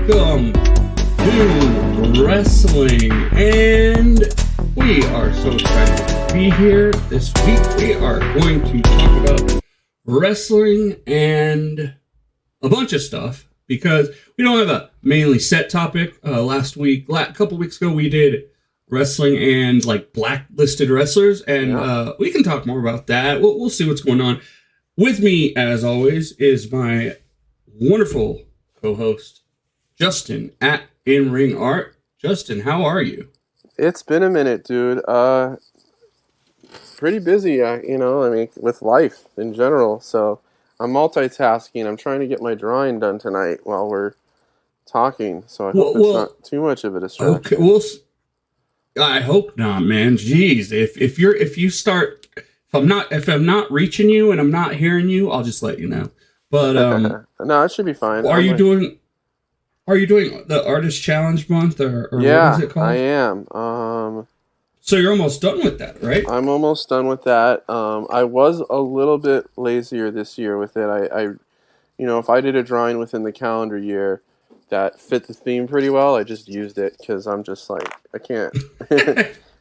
welcome to wrestling, and we are so excited to be here this week. We are going to talk about wrestling and a bunch of stuff because we don't have a mainly set topic. A couple weeks ago, we did wrestling and like blacklisted wrestlers, and we can talk more about that. We'll see what's going on. With me, as always, is my wonderful co-host, Justin at In Ring Art. Justin, how are you? It's been a minute, dude. Pretty busy, with life in general. So I'm multitasking. I'm trying to get my drawing done tonight while we're talking. So I hope it's not too much of a distraction. Okay, I hope not, man. Jeez, if I'm not reaching you and I'm not hearing you, I'll just let you know. But no, it should be fine. Are you doing the Artist Challenge Month or yeah, what is it called? I am. So you're almost done with that, right? I'm almost done with that. I was a little bit lazier this year with it. I if I did a drawing within the calendar year that fit the theme pretty well, I just used it because I'm just like, I can't.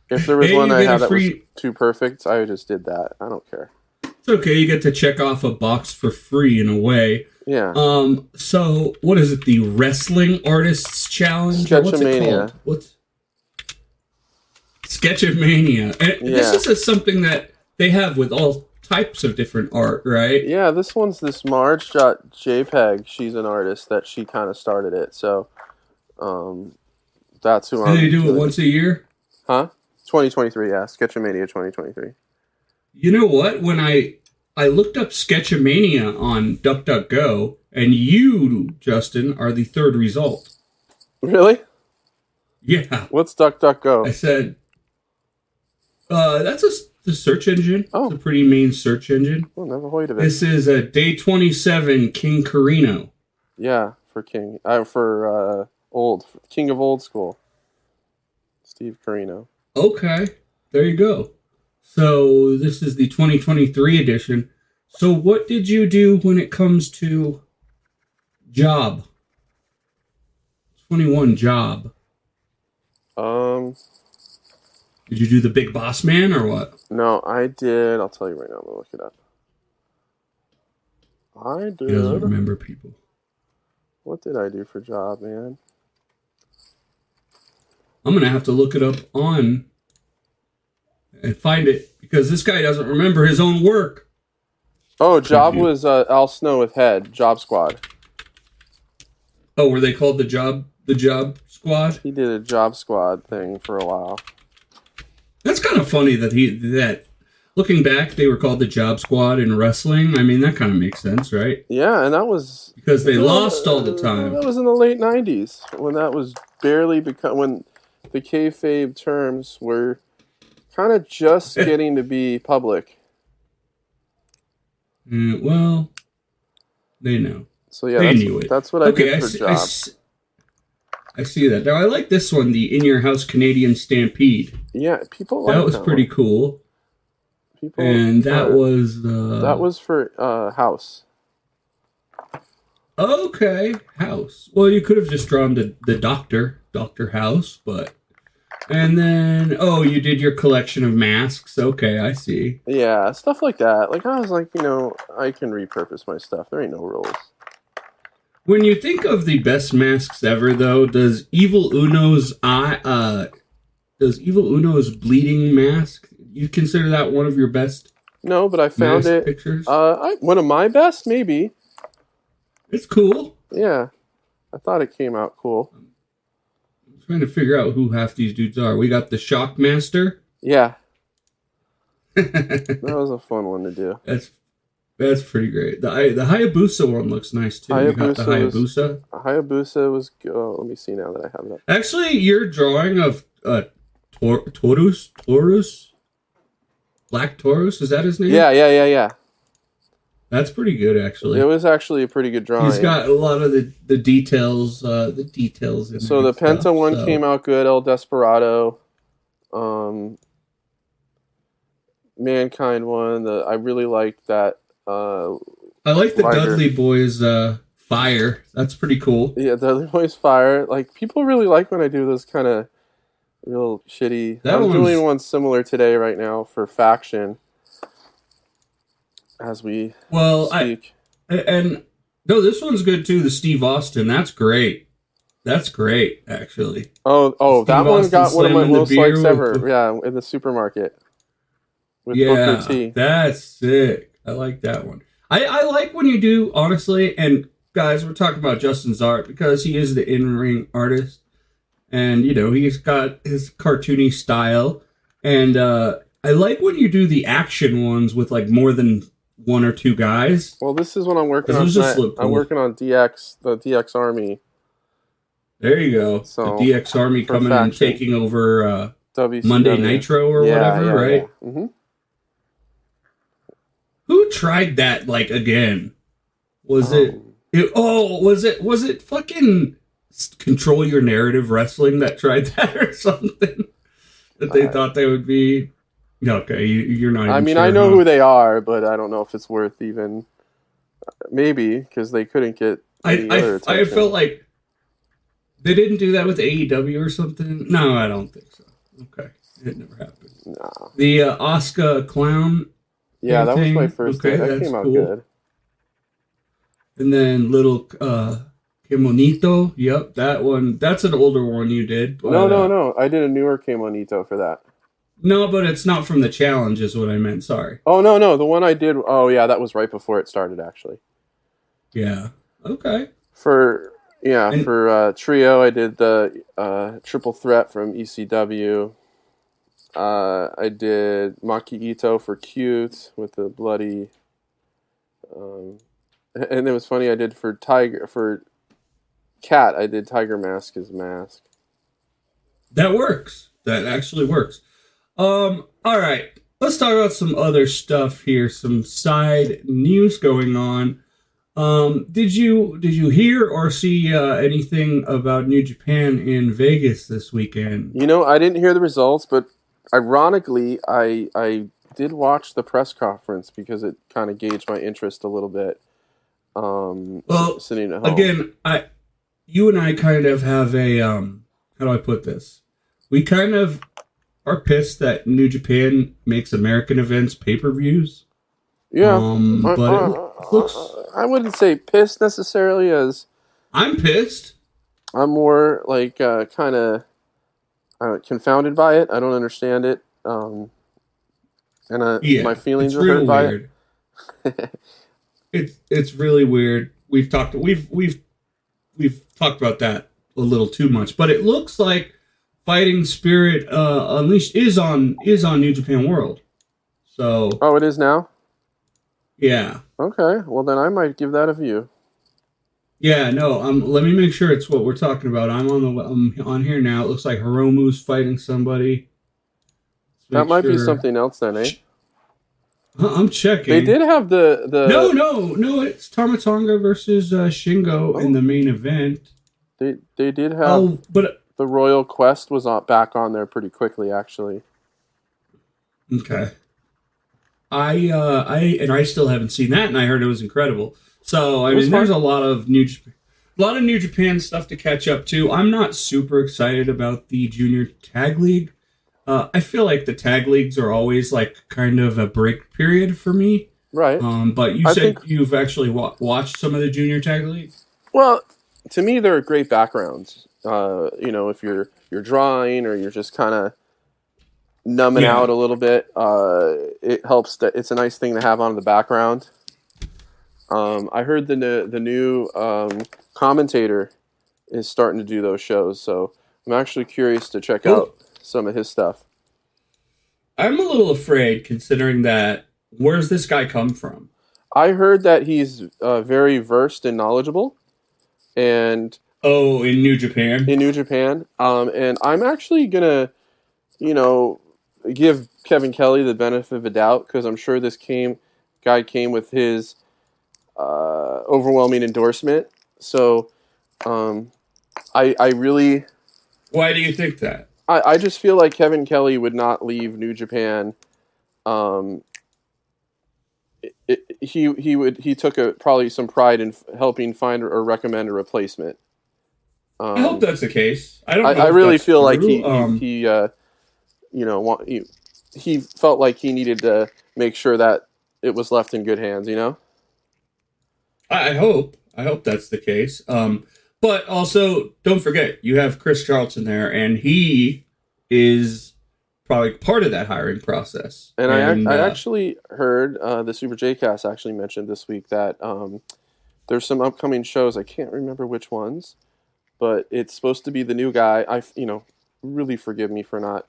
If there was one I had that was too perfect, I just did that. I don't care. It's okay. You get to check off a box for free in a way. Yeah. So what is it? The Wrestling Artists Challenge? Sketchamania. What's Sketchamania? And this is something that they have with all types of different art, right? Yeah, this one's this Marge.jpg. She's an artist that she kind of started it. So that's who I'm. Do they do it once a year? Huh? 2023, yeah. Sketchamania 2023. You know what? When I looked up Sketchamania on DuckDuckGo, and you, Justin, are the third result. Really? Yeah. What's DuckDuckGo? I said, that's the search engine. Oh. It's a pretty main search engine. Oh, never heard of it. This is a day 27 King Carino. Yeah, for King. King of Old School. Steve Carino. Okay, there you go. So this is the 2023 edition. So what did you do when it comes to job? 21 job. Did you do the Big Boss Man or what? No, I did. I'll tell you right now. I'm gonna look it up. I did. He doesn't remember people. What did I do for job, man? I'm going to have to look it up on and find it because this guy doesn't remember his own work. Oh, job was Al Snow with Head, Job Squad. Oh, were they called the Job Squad? He did a Job Squad thing for a while. That's kind of funny that looking back, they were called the Job Squad in wrestling. I mean, that kind of makes sense, right? Yeah, and that was... Because they lost all the time. That was in the late 90s when that was barely when the kayfabe terms were kind of just getting to be public. Well, they know. So yeah, that's what I did for job. I see that. Now, I like this one, the In Your House Canadian Stampede. Yeah, people like that. That was pretty cool. That was for House. Okay, House. Well, you could have just drawn the Dr. House, but... And then, you did your collection of masks. Okay, I see. Yeah, stuff like that. Like, I was like, I can repurpose my stuff. There ain't no rules. When you think of the best masks ever, though, does Evil Uno's bleeding mask, you consider that one of your best? No, but I found it. Pictures? One of my best, maybe. It's cool. Yeah, I thought it came out cool. I'm trying to figure out who half these dudes are. We got the Shockmaster. Yeah. That was a fun one to do. That's pretty great. The Hayabusa one looks nice too. You got the Hayabusa. Hayabusa was good. Oh, let me see now that I have that. Actually, your drawing of Taurus, Black Taurus, is that his name? Yeah. That's pretty good, actually. It was actually a pretty good drawing. He's got a lot of the details. The details. In so the Penta one came out good. El Desperado, Mankind one. I really liked that. I like the Dudley Boys fire. That's pretty cool. Yeah, they're always fire. Like, people really like when I do those kind of real shitty. That I'm doing one's one similar today right now for Faction as we well. speak. And no, this one's good too. The Steve Austin. That's great. That's great, actually. Oh, Steve that one Austin got one of my slamming the most beer likes with ever. Yeah, in the supermarket with Booker T. that's sick. I like that one. I like when you do, honestly, and guys, we're talking about Justin's art because he is the in-ring artist. And, he's got his cartoony style. And I like when you do the action ones with, like, more than one or two guys. Well, this is what I'm working on just tonight. look cool. I'm working on DX, the DX Army. There you go. So, the DX Army coming and taking over Monday Nitro or whatever, right? Yeah. Mm-hmm. Who tried that, like, again? Was it fucking Control Your Narrative Wrestling that tried that or something? That they thought they would be... Okay, you're not even sure, I know who they are, but I don't know if it's worth even... Maybe, because they couldn't get any other attention. I felt like they didn't do that with AEW or something. No, I don't think so. Okay, it never happened. Nah. The Asuka Clown... Yeah, that was my first thing. That came out good. And then little Kimonito. Yep, that one. That's an older one you did. But, no. I did a newer Kimonito for that. No, but it's not from the challenge is what I meant. Sorry. Oh, no. The one I did... Oh, yeah, that was right before it started, actually. Yeah. Okay. For Trio, I did the Triple Threat from ECW. I did Maki Ito for Cute with the bloody... and it was funny, I did for Cat, I did Tiger Mask as Mask. That works. That actually works. All right. Let's talk about some other stuff here. Some side news going on. Did you hear or see anything about New Japan in Vegas this weekend? I didn't hear the results, but ironically, I did watch the press conference because it kind of gauged my interest a little bit. Sitting at home. Again, you and I kind of have a how do I put this? We kind of are pissed that New Japan makes American events pay-per-views. Yeah, but it looks. I wouldn't say pissed necessarily as. I'm pissed. I'm more like kind of confounded by it. I don't understand it, and my feelings are hurt by it. It's really weird. We've talked about that a little too much, but it looks like Fighting Spirit Unleashed is on New Japan World. So it is now. Yeah. Okay. Well, then I might give that a view. Yeah. No. Let me make sure it's what we're talking about. I'm on here now. It looks like Hiromu's fighting somebody. That might be something else then, eh? I'm checking. They did have the... No, it's Tamatonga versus Shingo in the main event. They did have... but the Royal Quest was back on there pretty quickly, actually. Okay. I still haven't seen that, and I heard it was incredible. So, there's a lot of New Japan stuff to catch up to. I'm not super excited about the Junior Tag League. I feel like the tag leagues are always like kind of a break period for me. Right. But you said you've actually watched some of the Junior Tag League? Well, to me, they're great backgrounds. If you're drawing or you're just kind of numbing out a little bit, it helps. It's a nice thing to have on in the background. I heard the new commentator is starting to do those shows, so I'm actually curious to check out some of his stuff. I'm a little afraid, considering that. Where's this guy come from? I heard that he's very versed and knowledgeable, and in New Japan. And I'm actually gonna, give Kevin Kelly the benefit of the doubt, because I'm sure this guy came with his overwhelming endorsement. So, I really. Why do you think that? I just feel like Kevin Kelly would not leave New Japan, he took probably some pride in helping find or recommend a replacement. I hope that's the case. I don't know. I if really that's feel true. like he felt like he needed to make sure that it was left in good hands. I hope that's the case. But also, don't forget, you have Chris Charlton there, and he is probably part of that hiring process. And I actually heard the Super J-Cast actually mentioned this week that there's some upcoming shows. I can't remember which ones, but it's supposed to be the new guy. Really forgive me for not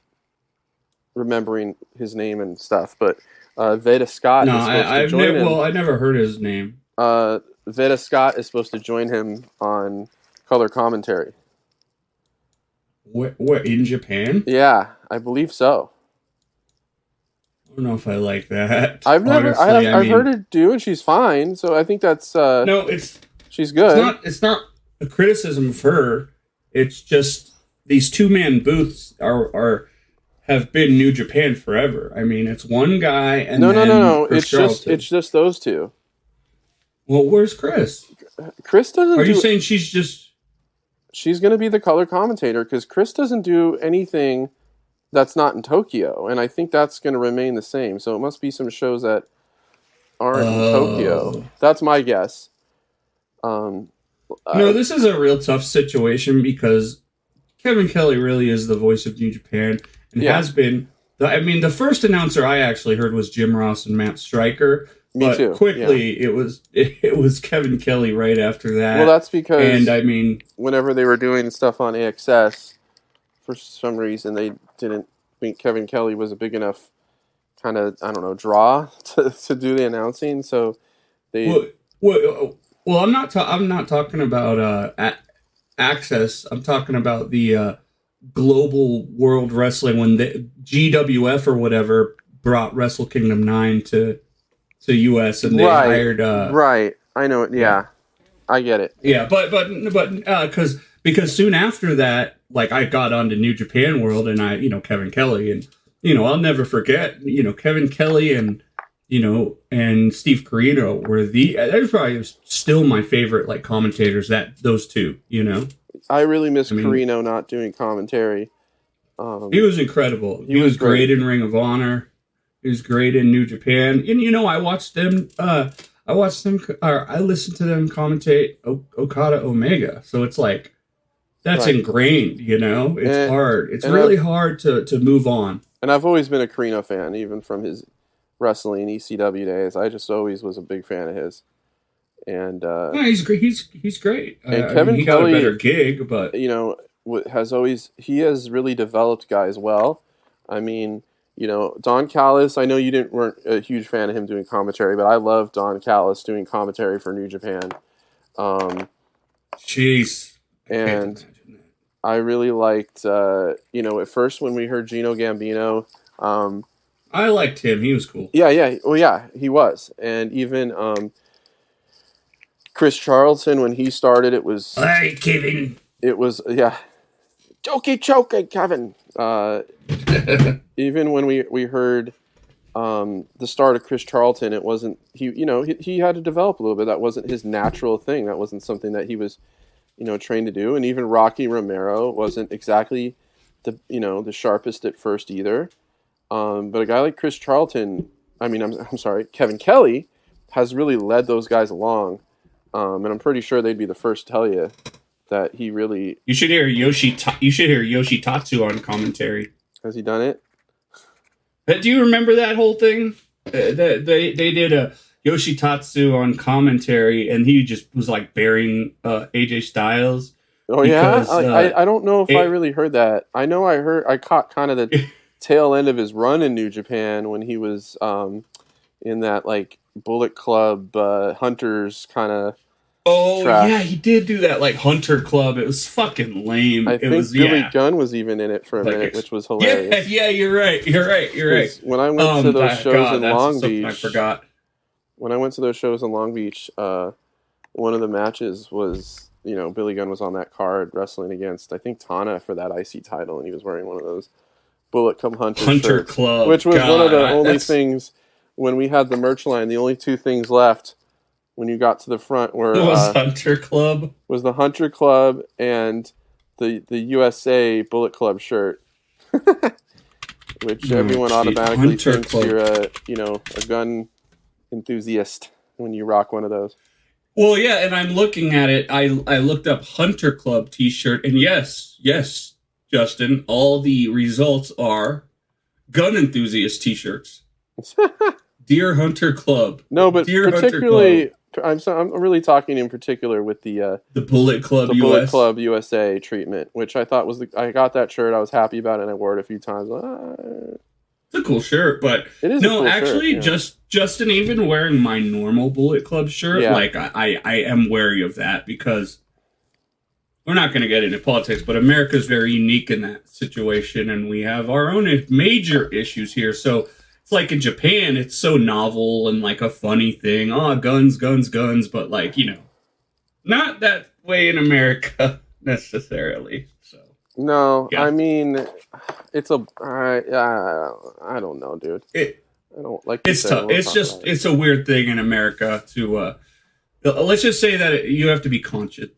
remembering his name and stuff, but Veda Scott is supposed to join him. Well, I never heard his name. Veda Scott is supposed to join him on color commentary. What in Japan? Yeah, I believe so. I don't know if I like that. I've heard her do, and she's fine. So I think that's she's good. It's not a criticism of her. It's just these 2-man booths have been New Japan forever. I mean, it's one guy and no. Chris It's just those two. Well, where's Chris? Chris doesn't. Are you saying she's just? She's going to be the color commentator because Chris doesn't do anything that's not in Tokyo, and I think that's going to remain the same. So it must be some shows that aren't in Tokyo. That's my guess. This is a real tough situation because Kevin Kelly really is the voice of New Japan and has been. The first announcer I actually heard was Jim Ross and Matt Stryker. But quickly, it was Kevin Kelly right after that. Well, that's because whenever they were doing stuff on AXS, for some reason they didn't think Kevin Kelly was a big enough kind of draw to do the announcing. So they well I'm not talking about Access. I'm talking about the Global World Wrestling when the GWF or whatever brought Wrestle Kingdom 9 to US and they hired right. I know it. Yeah, I get it. Yeah, but because soon after that, like I got onto New Japan World and Kevin Kelly and I'll never forget Kevin Kelly and Steve Corino were they're probably still my favorite commentators. Those two. I really miss Corino not doing commentary. He was incredible. He was great in Ring of Honor. He was great in New Japan. And, I watched them, I listened to them commentate Okada Omega. So it's like, that's ingrained, It's hard. It's really hard to move on. And I've always been a Corino fan, even from his wrestling ECW days. I just always was a big fan of his. And he's great. He's great. And Kevin he Kelly got a better gig, but he has really developed guys well. I mean, Don Callis, I know you weren't a huge fan of him doing commentary, but I love Don Callis doing commentary for New Japan. Jeez. And I really liked, at first when we heard Gino Gambino. I liked him. He was cool. Yeah. Well, yeah, he was. And even Chris Charlton, when he started, it was... Hey, Kevin. It was, yeah. Jokey choking, Kevin. Even when we heard the start of Chris Charlton, it wasn't he had to develop a little bit. That wasn't his natural thing. That wasn't something that he was trained to do. And even Rocky Romero wasn't exactly the sharpest at first either. But a guy like Chris Charlton, I'm sorry, Kevin Kelly has really led those guys along. And I'm pretty sure they'd be the first to tell you that he really... You should hear Yoshitatsu on commentary. Has he done it? Do you remember that whole thing? They did a Yoshitatsu on commentary, and he just was burying AJ Styles. Oh because, yeah, I don't know if I really heard that. I know I caught kind of the tail end of his run in New Japan when he was in that Bullet Club Hunters kind of. Oh, trash. Yeah, he did do that, Hunter Club. It was fucking lame. I think Billy Gunn was even in it for a minute, which was hilarious. Yeah, you're right. When I went to those shows in Long Beach... I forgot. When I went to those shows in Long Beach, one of the matches was, Billy Gunn was on that card wrestling against, I think, Tana for that IC title, and he was wearing one of those Bullet Club Hunter shirts, Club. Which was one of the only things when we had the merch line, the only two things left when you got to the front were It was Hunter Club. Was the Hunter Club and the USA Bullet Club shirt, which everyone automatically Hunter thinks Club. you're a gun enthusiast when you rock one of those. Well, yeah, and I'm looking at it. I looked up Hunter Club T-shirt, and yes, Justin, all the results are gun enthusiast T-shirts. Dear Hunter Club. No, but Dear particularly, I'm really talking in particular with the Bullet Club US. Bullet Club USA treatment, which I thought was I got that shirt. I was happy about it, and I wore it a few times. It's a cool shirt, but it is. No, a cool actually, shirt, yeah. Justin, even wearing my normal Bullet Club shirt, Yeah. like I am wary of that because we're not going to get into politics, but America's very unique in that situation, and we have our own major issues here. So it's like in Japan, it's so novel and like a funny thing. Oh, guns, but like, not that way in America necessarily. So No, yeah. I mean, it's I don't know, dude. I don't like. It's tough. It's just it's a weird thing in America to. Let's just say that you have to be conscientious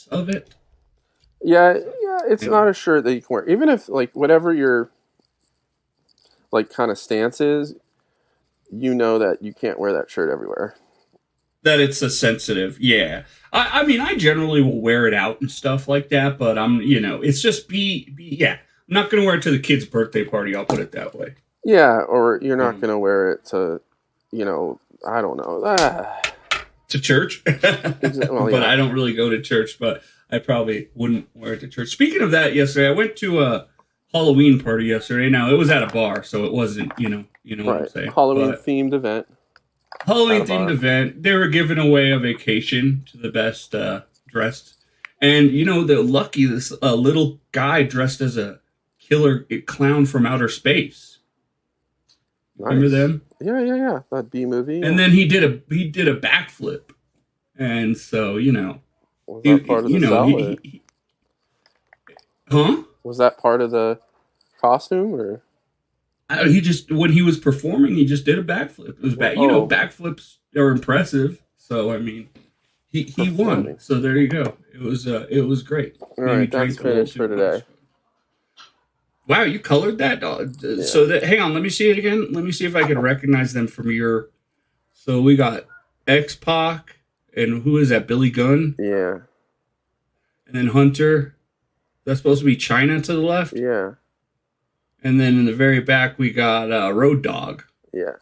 of it. Yeah. It's not a shirt that you can wear, even if like whatever your like kind of stance is. You know that you can't wear that shirt everywhere. That it's a sensitive, yeah. I mean, I generally will wear it out and stuff like that, but it's just yeah. I'm not going to wear it to the kid's birthday party. I'll put it that way. Yeah, or you're not going to wear it to, I don't know. To church? Well, but I don't really go to church, but I probably wouldn't wear it to church. Speaking of that, yesterday, I went to a Halloween party yesterday. Now, it was at a bar, so it wasn't, what I'm saying. Halloween-themed event. Halloween-themed event. They were giving away a vacation to the best dressed. And, they're lucky this little guy dressed as a killer clown from outer space. Nice. Remember them? Yeah. That B movie. And then he did a backflip. And so, Was that part of the sell, huh? Was that part of the costume, or? He just, when he was performing, he just did a backflip. It was backflips are impressive. So, I mean, he won. So there you go. It was great. All right, that's finished for today. Wow, you colored that? Yeah. So hang on, let me see it again. Let me see if I can recognize them from your. So we got X-Pac, and who is that? Billy Gunn? Yeah. And then Hunter. That's supposed to be China to the left? Yeah. And then in the very back, we got Road Dogg. Yeah.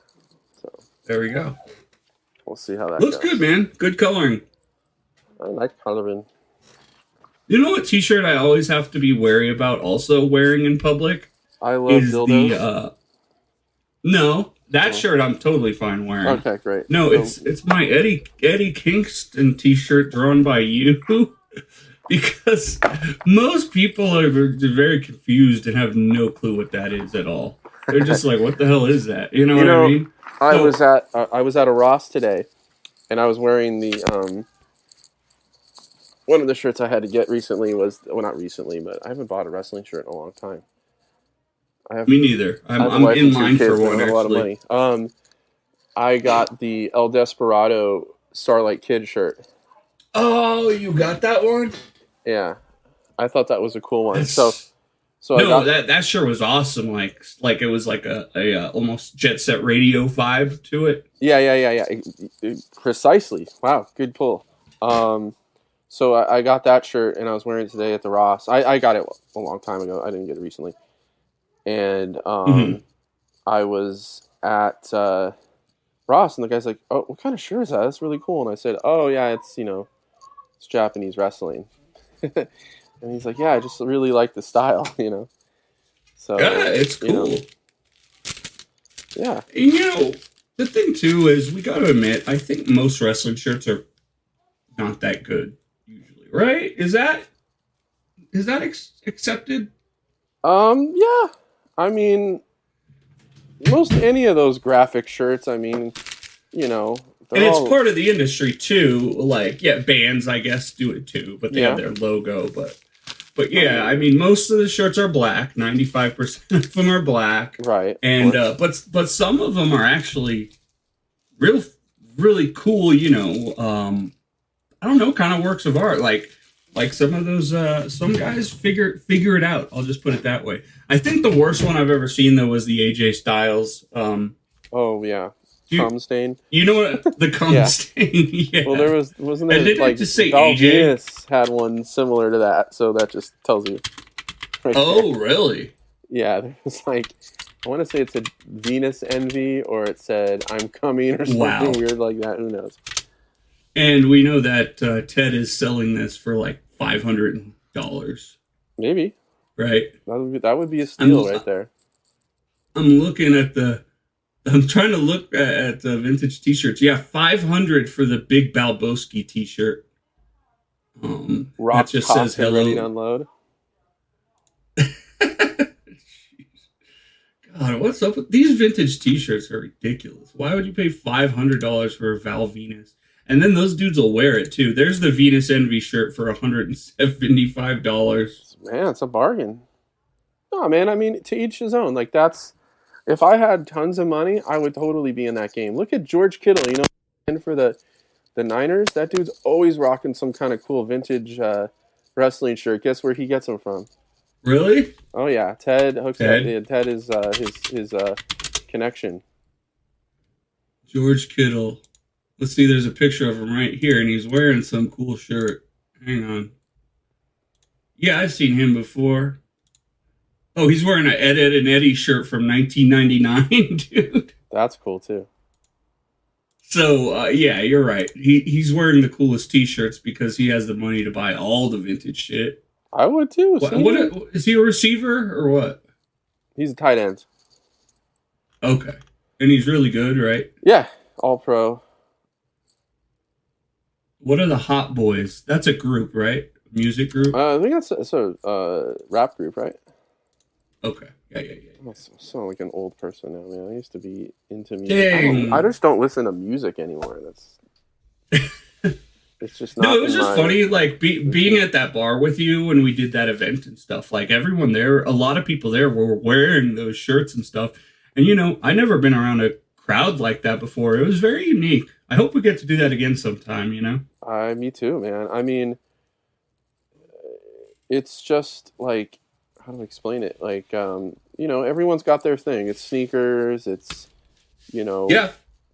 So there we go. We'll see how that looks goes. good, man. Good coloring. I like coloring. You know what T-shirt I always have to be wary about also wearing in public? I love dildos. No, that shirt I'm totally fine wearing. Okay, great. No, it's my Eddie Kingston T-shirt drawn by you. Because most people are very confused and have no clue what that is at all. They're just like, "What the hell is that?" You know what I mean? I was at a Ross today, and I was wearing the one of the shirts I had to get recently was not recently, but I haven't bought a wrestling shirt in a long time. Me neither. I'm in line for one. A lot of money. I got the El Desperado Starlight Kid shirt. Oh, you got that one? Yeah, I thought that was a cool one. That shirt was awesome. Like it was like a almost Jet Set Radio vibe to it. Yeah. Precisely. Wow, good pull. So I got that shirt and I was wearing it today at the Ross. I got it a long time ago. I didn't get it recently. And I was at Ross and the guy's like, "Oh, what kind of shirt is that? That's really cool." And I said, "Oh yeah, it's it's Japanese wrestling." And he's like, "Yeah, I just really like the style, So yeah, it's cool. Yeah. And, the thing too is we got to admit, I think most wrestling shirts are not that good usually, right? Is that accepted? Yeah. I mean, most any of those graphic shirts. I mean, and it's part of the industry too. Like, yeah, bands I guess do it too, but they have their logo. But But yeah, I mean, most of the shirts are black. 95% of them are black, Right? And but some of them are actually really cool. I don't know, kind of works of art. Like some of those, some guys figure it out. I'll just put it that way. I think the worst one I've ever seen though was the AJ Styles. Oh yeah. Cum stain. You know what the cum stain? Yeah. Well, wasn't it like just say Val AJ Venus had one similar to that, so that just tells you. Right there. Really? Yeah, there was like, I want to say it said Venus Envy, or it said I'm coming, or something weird like that. Who knows? And we know that Ted is selling this for like $500. Maybe. Right. That would be a steal right there. I'm trying to look at the vintage T-shirts. Yeah, $500 for the Big Balboski T-shirt. Rock that just top says hello. Ready to unload. God, what's up with these vintage T-shirts? Are ridiculous. Why would you pay $500 for a Val Venus? And then those dudes will wear it too. There's the Venus Envy shirt for $175. Man, it's a bargain. No, man. I mean, to each his own. Like that's. If I had tons of money, I would totally be in that game. Look at George Kittle, and for the Niners, that dude's always rocking some kind of cool vintage wrestling shirt. Guess where he gets them from? Really? Oh yeah, Ted hooks up. Yeah, Ted is his connection. George Kittle. Let's see. There's a picture of him right here, and he's wearing some cool shirt. Hang on. Yeah, I've seen him before. Oh, he's wearing an Ed, Ed and Eddie shirt from 1999, dude. That's cool, too. So, yeah, you're right. He's wearing the coolest T-shirts because he has the money to buy all the vintage shit. I would, too. What is he a receiver or what? He's a tight end. Okay. And he's really good, right? Yeah, all pro. What are the Hot Boys? That's a group, right? Music group? I think that's a rap group, right? Okay. Yeah. I sound like an old person now, man. I used to be into music. Dang. I just don't listen to music anymore. It's just not. No, it was just funny, like being at that bar with you when we did that event and stuff. Like everyone there, a lot of people there were wearing those shirts and stuff. And I never been around a crowd like that before. It was very unique. I hope we get to do that again sometime. Me too, man. I mean, it's just like. How do I explain it? Like, everyone's got their thing. It's sneakers. It's, the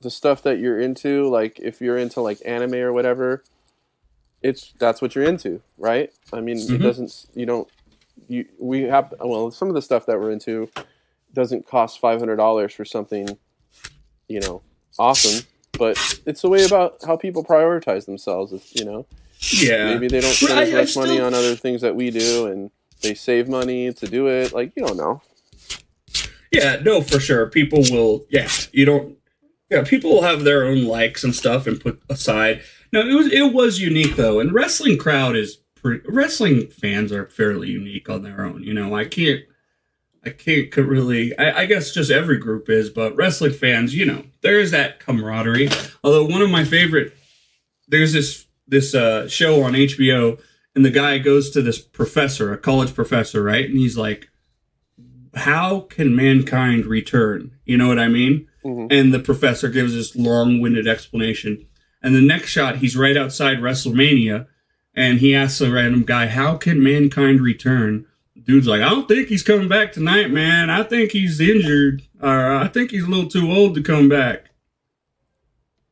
stuff that you're into. Like, if you're into like anime or whatever, that's what you're into, right? I mean, It doesn't. We have. Well, some of the stuff that we're into doesn't cost $500 for something, awesome. But it's a way about how people prioritize themselves. Yeah. Maybe they don't spend as much money on other things that we do, and they save money to do it. Like, you don't know. Yeah, no, for sure. People will, people will have their own likes and stuff and put aside. No, it was unique though. And wrestling wrestling fans are fairly unique on their own. I can't really, I guess just every group is, but wrestling fans, there is that camaraderie. Although one of my favorite, there's this show on HBO. And the guy goes to this professor, a college professor, right? And he's like, how can mankind return? You know what I mean? Mm-hmm. And the professor gives this long-winded explanation. And the next shot, he's right outside WrestleMania. And he asks a random guy, how can mankind return? Dude's like, I don't think he's coming back tonight, man. I think he's injured. Or I think he's a little too old to come back.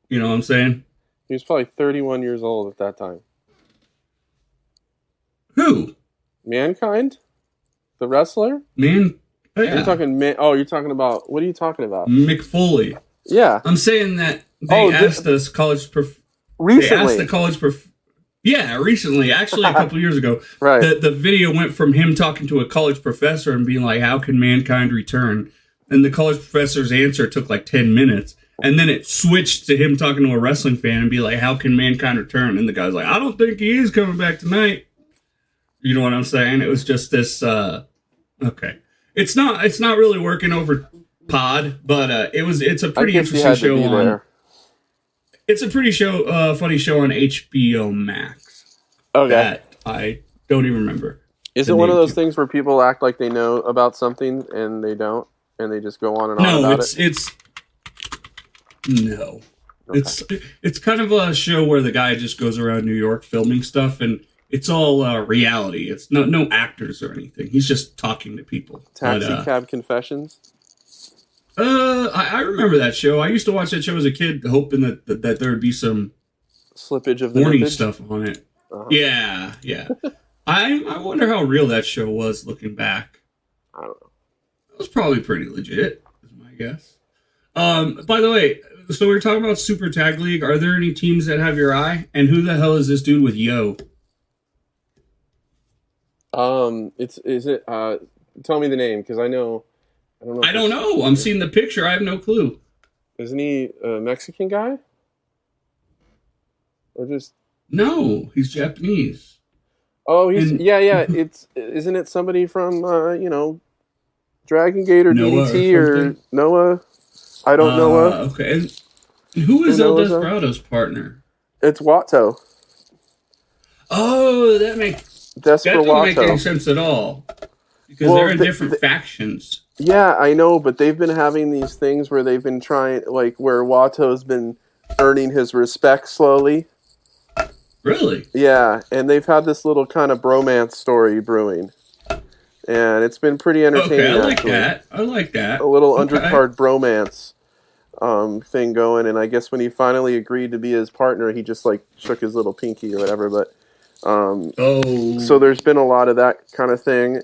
You know what I'm saying? He was probably 31 years old at that time. Who? Mankind? The wrestler? Yeah. You're talking about, what are you talking about? Mick Foley. Yeah. I'm saying that they asked us recently. They asked the college yeah, recently, actually a couple years ago. Right. The video went from him talking to a college professor and being like, how can mankind return? And the college professor's answer took like 10 minutes. And then it switched to him talking to a wrestling fan and be like, how can mankind return? And the guy's like, I don't think he is coming back tonight. You know what I'm saying? It was just this, okay. It's not really working over pod, but it's a pretty interesting show on. It's a pretty funny show on HBO Max. Okay. That I don't even remember. Is the it one of name those came. things where people act like they know about something and they don't, and they just go on and on No, about it's no. Okay. It's kind of a show where the guy just goes around New York filming stuff, and it's all reality. It's no actors or anything. He's just talking to people. Taxi Cab Confessions? I remember that show. I used to watch that show as a kid, hoping that there would be some Slippage of the horny nippage? stuff on it. Uh-huh. Yeah. I wonder how real that show was looking back. I don't know. It was probably pretty legit, is my guess. By the way, so we were talking about Super Tag League. Are there any teams that have your eye? And who the hell is this dude with Yo? Tell me the name, because I don't know. I don't know. I'm seeing the picture. I have no clue. Isn't he a Mexican guy? Or just... No, he's Japanese. Oh, yeah. Isn't it somebody from, Dragon Gate or Noah DDT or Noah? I don't know. Okay. And who is El Desperado's partner? It's Watto. Oh, that doesn't make any sense at all. Because they're in different factions. Yeah, I know, but they've been having these things where they've been trying, like, where Watto's been earning his respect slowly. Really? Yeah, and they've had this little kind of bromance story brewing. And it's been pretty entertaining. Okay, I like that. A little undercard bromance thing going, and I guess when he finally agreed to be his partner, he just, like, shook his little pinky or whatever, but... So there's been a lot of that kind of thing.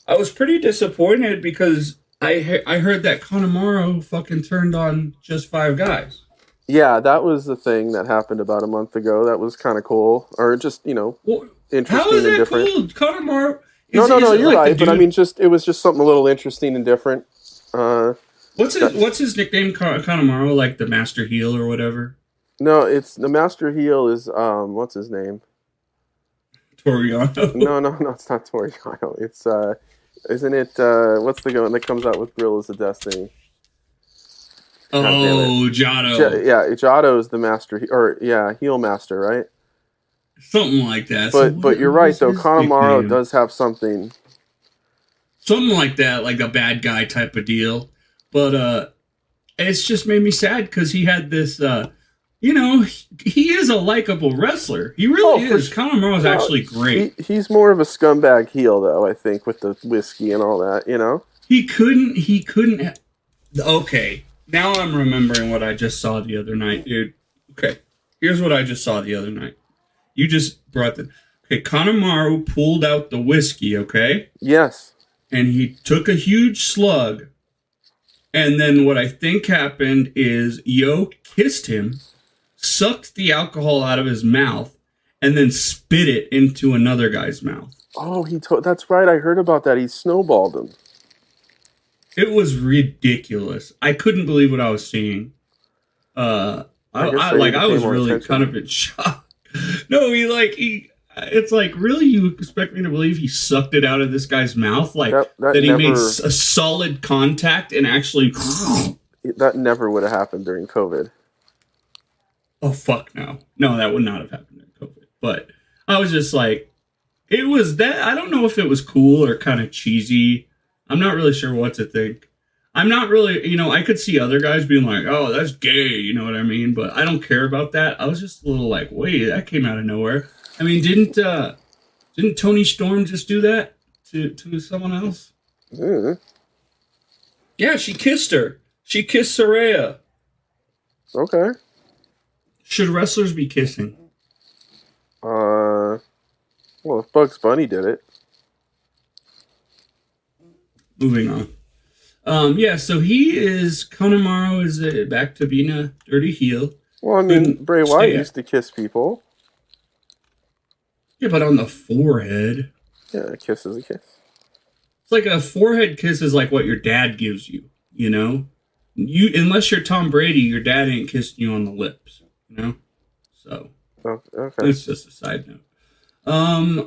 I was pretty disappointed because I heard that Connemara fucking turned on just 5 guys. Yeah, that was the thing that happened about a month ago. That was kind of cool, or just interesting how is and that different. cool? Connemara. No, you're right. But I mean, it was just something a little interesting and different. What's his nickname? Connemara, like the Master Heel or whatever. No, it's the Master Heel is what's his name? Toriano. No, it's not Toriano. It's isn't it what's the one that comes out with Gorillas of Destiny? Oh, Jotto. Jotto is the Master Heel Master, right? Something like that. But you're right though. Connemara does have something like that, like a bad guy type of deal. But it's just made me sad because he had this. He is a likable wrestler. He really is. Connemara is actually great. He's more of a scumbag heel, though, I think, with the whiskey and all that, He couldn't. Okay, now I'm remembering what I just saw the other night, dude. Okay, here's what I just saw the other night. You just brought the... Okay, Connemara pulled out the whiskey, okay? Yes. And he took a huge slug. And then what I think happened is Yo kissed him, sucked the alcohol out of his mouth, and then spit it into another guy's mouth. Oh, that's right. I heard about that. He snowballed him. It was ridiculous. I couldn't believe what I was seeing. I was really kind of in shock. No, it's like, really, you expect me to believe he sucked it out of this guy's mouth? Like, that he made a solid contact and actually... That never would have happened during COVID. Oh, fuck no. No, that would not have happened during COVID. But I was just like, it was that... I don't know if it was cool or kind of cheesy. I'm not really sure what to think. I'm not really... I could see other guys being like, oh, that's gay, you know what I mean? But I don't care about that. I was just a little like, wait, that came out of nowhere. I mean, didn't Tony Storm just do that to someone else? Mm-hmm. Yeah, she kissed her. She kissed Saraya. Okay. Should wrestlers be kissing? Well, if Bugs Bunny did it. Moving on. So Connemara is back to being a dirty heel. Well, I mean, Bray Wyatt used to kiss people. Yeah, but on the forehead. Yeah, a kiss is a kiss. It's like a forehead kiss is like what your dad gives you, unless you're Tom Brady, your dad ain't kissing you on the lips, So, okay. It's just a side note.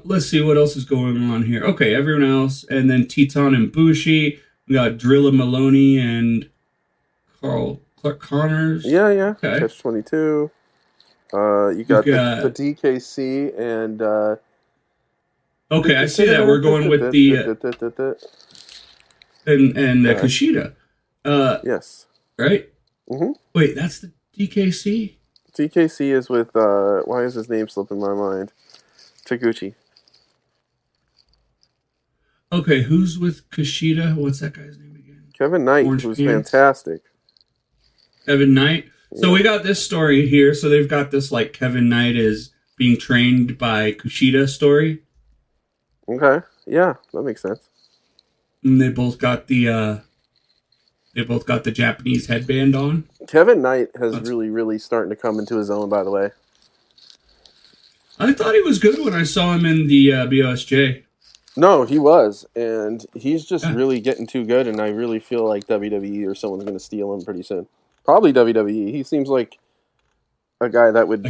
Let's see what else is going on here. Okay, everyone else, and then Teton and Bushi. We got Drilla Maloney and Clark Connors. Yeah. Okay. Catch-22. You got the DKC and Okay, I see that. We're going with the and Kushida. Yes. Right? Mm-hmm. Wait, that's the DKC? TKC is with, why is his name slipping my mind? Taguchi. Okay, who's with Kushida? What's that guy's name again? Kevin Knight, Orange who's Pants? fantastic. Kevin Knight. Yeah. So we got this story here. So they've got this like Kevin Knight is being trained by Kushida story. Okay. Yeah, that makes sense. And they both got the Japanese headband on. Kevin Knight has really starting to come into his own, by the way. I thought he was good when I saw him in the BOSJ. No, he was, and he's just really getting too good, and I really feel like WWE or someone's going to steal him pretty soon. Probably WWE. He seems like a guy that would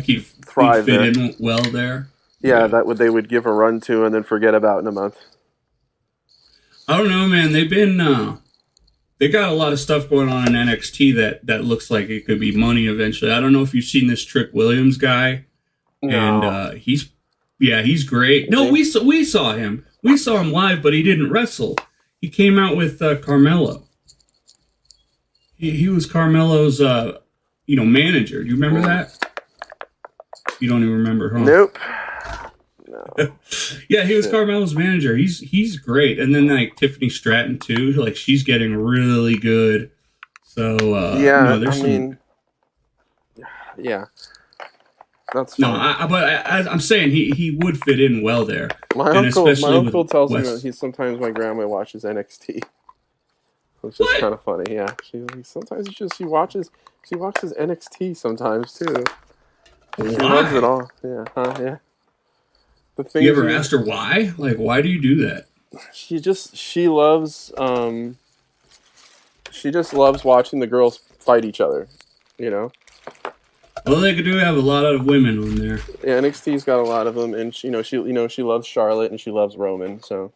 thrive he'd fit there. in well there. Yeah, they would give a run to and then forget about in a month. I don't know, man. They've been they got a lot of stuff going on in NXT that looks like it could be money eventually. I don't know if you've seen this Trick Williams guy, and he's great. No, we saw him. We saw him live, but he didn't wrestle. He came out with Carmelo. He was Carmelo's manager. Do you remember that? You don't even remember, huh? Nope. No. Yeah, he was Carmelo's manager. He's great. And then like Tiffany Stratton too. Like she's getting really good. So yeah. That's fine. But I'm saying he would fit in well there. My uncle tells me that sometimes my grandma watches NXT. Which is kind of funny, yeah. Sometimes she watches NXT sometimes too. She loves it all. Yeah, yeah. You ever asked her why? Like, why do you do that? She loves watching the girls fight each other. You know. Well, they do have a lot of women on there. Yeah, NXT's got a lot of them, and she loves Charlotte and she loves Roman. So.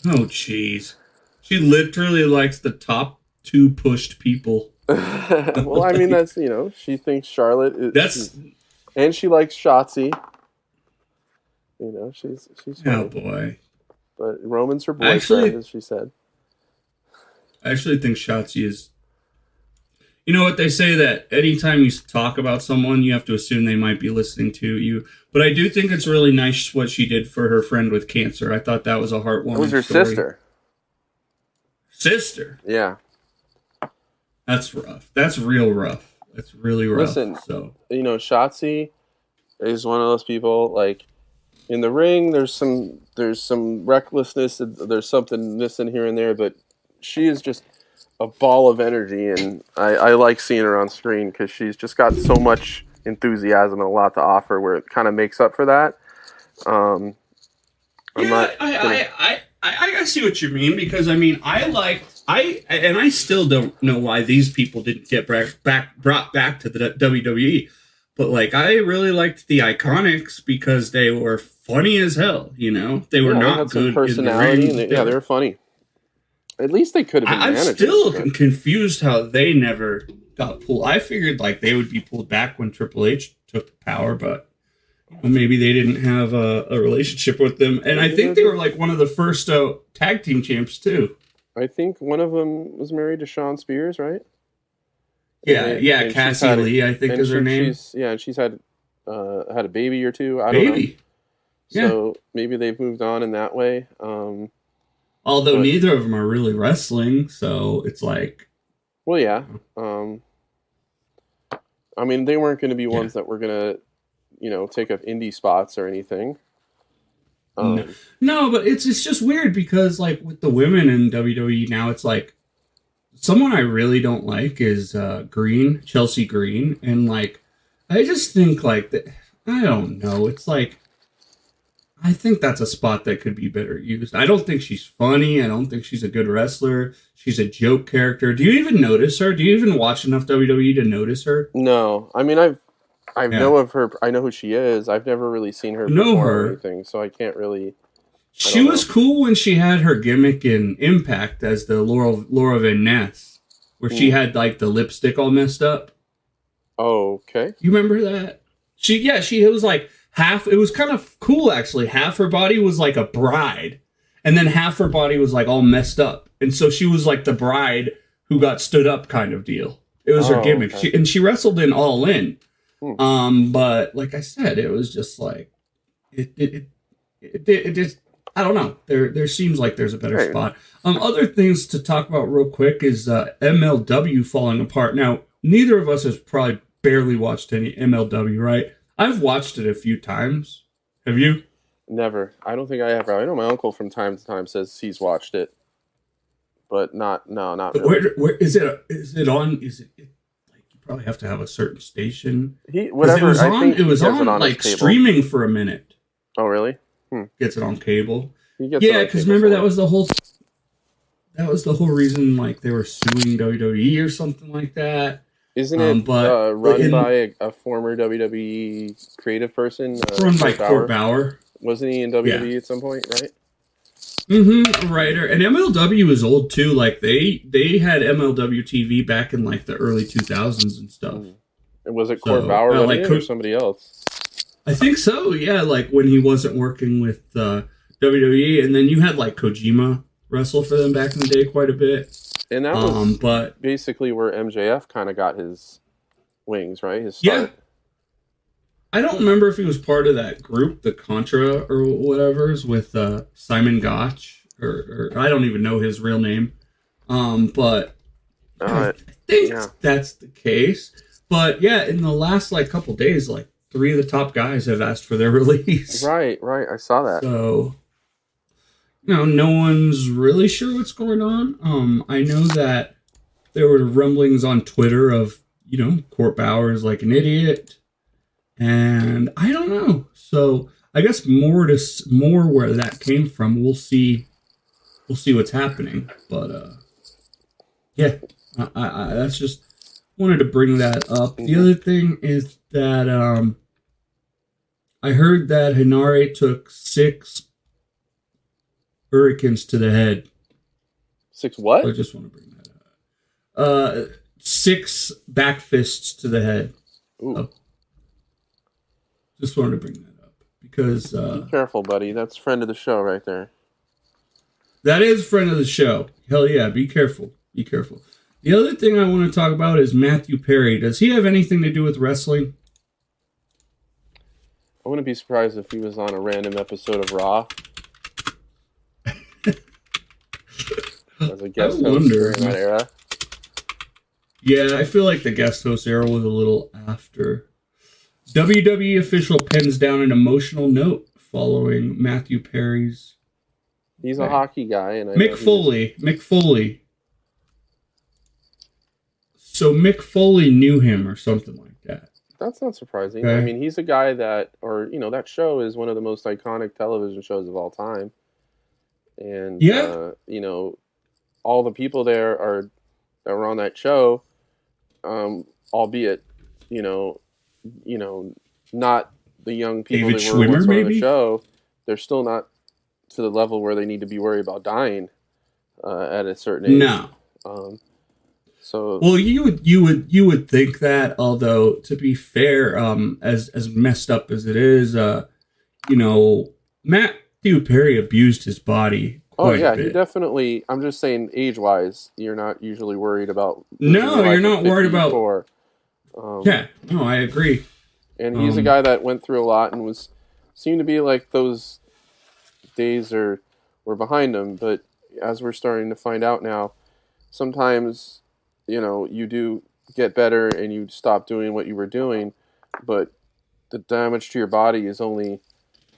Oh, jeez. She literally likes the top two pushed people. Well, I mean, that's, she thinks Charlotte is... and she likes Shotzi. She's funny. Oh, boy. But Roman's her boyfriend, as she said. I actually think Shotzi is... You know what they say, that anytime you talk about someone, you have to assume they might be listening to you. But I do think it's really nice what she did for her friend with cancer. I thought that was a heartwarming story. It was her sister. Sister? Yeah. That's rough. That's real rough. That's really rough. Listen, Shotzi is one of those people, like, in the ring, there's some recklessness, there's something missing here and there, but she is just a ball of energy, and I like seeing her on screen because she's just got so much enthusiasm and a lot to offer where it kind of makes up for that. I see what you mean, because I mean I still don't know why these people didn't get brought back to the WWE, but like I really liked the Iconics because they were funny as hell. They were not had good some personality, in the ring. They were funny. At least they could have been managers. I'm still confused how they never got pulled. I figured like they would be pulled back when Triple H took the power, but maybe they didn't have a relationship with them. And I think they were like one of the first tag team champs too. I think one of them was married to Shawn Spears, right? Yeah, Cassie Lee, I think is her name. She's had a baby or two. I don't know. Yeah. So maybe they've moved on in that way. Although neither of them are really wrestling, so it's like... Well, yeah. I mean, they weren't going to be ones that were going to, take up indie spots or anything. No, but it's just weird because, like, with the women in WWE now, it's like... Someone I really don't like is Chelsea Green. And, like, I just think, like, I don't know. It's like... I think that's a spot that could be better used. I don't think she's funny. I don't think she's a good wrestler. She's a joke character. Do you even notice her? Do you even watch enough WWE to notice her? No. I mean, I know of her. I know who she is. I've never really seen her before or anything, so I can't really... She was cool when she had her gimmick in Impact as the Laura Van Ness, where she had, like, the lipstick all messed up. Oh, okay. You remember that? She was like... it was kind of cool actually. Half her body was like a bride, and then half her body was like all messed up. And so she was like the bride who got stood up kind of deal. It was her gimmick. Okay. She wrestled in All In. Hmm. But like I said, it was just like it just, I don't know. There seems like there's a better Right. spot. Other things to talk about real quick is MLW falling apart. Now, neither of us has probably barely watched any MLW, right? I've watched it a few times. Have you? Never. I don't think I ever. I know my uncle from time to time says he's watched it, but not really. Where is it? Is it on? Is it like you probably have to have a certain station? Whatever. It was I on. think It was he gets on it on his like cable. streaming for a minute. Oh, really? Gets it on cable. He gets it Yeah, on because cable remember somewhere. that was the whole reason like they were suing WWE or something like that. Isn't it But run by a former WWE creative person? run by Court Bauer. Wasn't he in WWE at some point, right? Mm-hmm. Writer. And MLW is old too. Like they had MLW TV back in like the early 2000s and stuff. And was it Court Bauer running it or somebody else? I think so. Yeah, like when he wasn't working with WWE, and then you had like Kojima wrestle for them back in the day quite a bit. And that was but basically where MJF kind of got his wings, right? His start. Yeah. I don't remember if he was part of that group, the Contra or whatever's with Simon Gotch, or I don't even know his real name. But I think that's the case. But yeah, in the last like couple days, like 3 of the top guys have asked for their release. Right. I saw that. So, no one's really sure what's going on. I know that there were rumblings on Twitter of, Court Bauer is like an idiot. And I don't know. So I guess more where that came from. We'll see what's happening. But yeah, I that's just wanted to bring that up. The other thing is that I heard that Hinare took 6 hurricanes to the head. 6 what? I just want to bring that up. 6 back fists to the head. Ooh. Just wanted to bring that up because be careful, buddy. That's friend of the show right there. That is friend of the show. Hell yeah, be careful. Be careful. The other thing I want to talk about is Matthew Perry. Does he have anything to do with wrestling? I wouldn't be surprised if he was on a random episode of Raw. As a guest host during that era. Yeah, I feel like the guest host era was a little after. WWE official pens down an emotional note following Matthew Perry's. He's a hockey guy, and Mick Foley. So Mick Foley knew him or something like that. That's not surprising. Okay. I mean, he's a guy that, that show is one of the most iconic television shows of all time. And, all the people there that were on that show, albeit, not the young people David that were once Schwimmer, on the show, they're still not to the level where they need to be worried about dying at a certain age. No. Well, you would think that, although to be fair, as messed up as it is, Matthew Perry abused his body. Oh yeah, he definitely. I'm just saying, age-wise, you're not usually worried about. No, you're not worried about. I agree. And he's a guy that went through a lot and seemed to be like those days were behind him. But as we're starting to find out now, sometimes you do get better and you stop doing what you were doing, but the damage to your body is only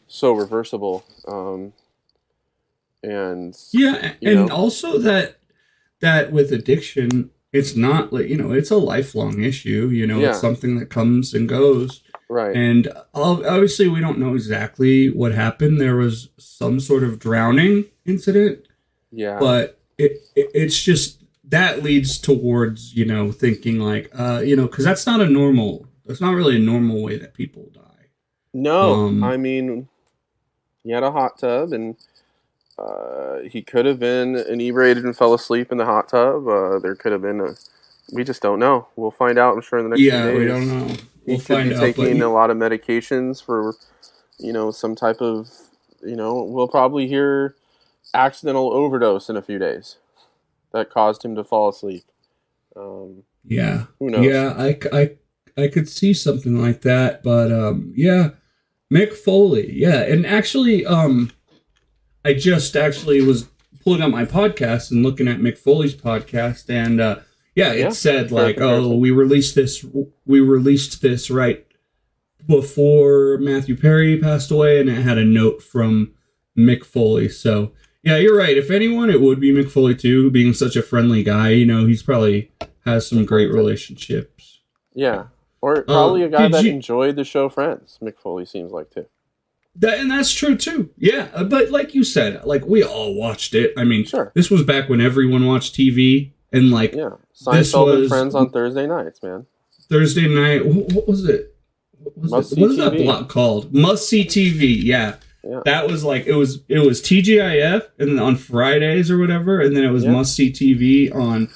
so reversible. And also that with addiction, it's not like it's a lifelong issue. It's something that comes and goes. Right. And obviously, we don't know exactly what happened. There was some sort of drowning incident. Yeah. But it's just that leads towards thinking like because that's not really a normal way that people die. No, I mean, he had a hot tub and. He could have been inebriated and fell asleep in the hot tub. There could have been we just don't know. We'll find out, I'm sure, in the next few days. We don't know. he We'll could find be out. taking But a lot of medications for, some type of, we'll probably hear accidental overdose in a few days that caused him to fall asleep. yeah, Who knows? yeah, I could see something like that. But yeah, Mick Foley, yeah, and actually, I just actually was pulling up my podcast and looking at Mick Foley's podcast, and it said like, oh, we released this right before Matthew Perry passed away, and it had a note from Mick Foley. So yeah, you're right. If anyone, it would be Mick Foley too, being such a friendly guy. He's probably has some great relationships. Yeah, or probably a guy that enjoyed the show Friends. Mick Foley seems like too. That's true too. Yeah, but like you said, like we all watched it. I mean, sure. This was back when everyone watched TV, and like Seinfeld and Friends on Thursday nights, man. Thursday night. What was it? What is that block called? Must See TV. Yeah. That was like it was TGIF, and then on Fridays or whatever, and then it was Must See TV on.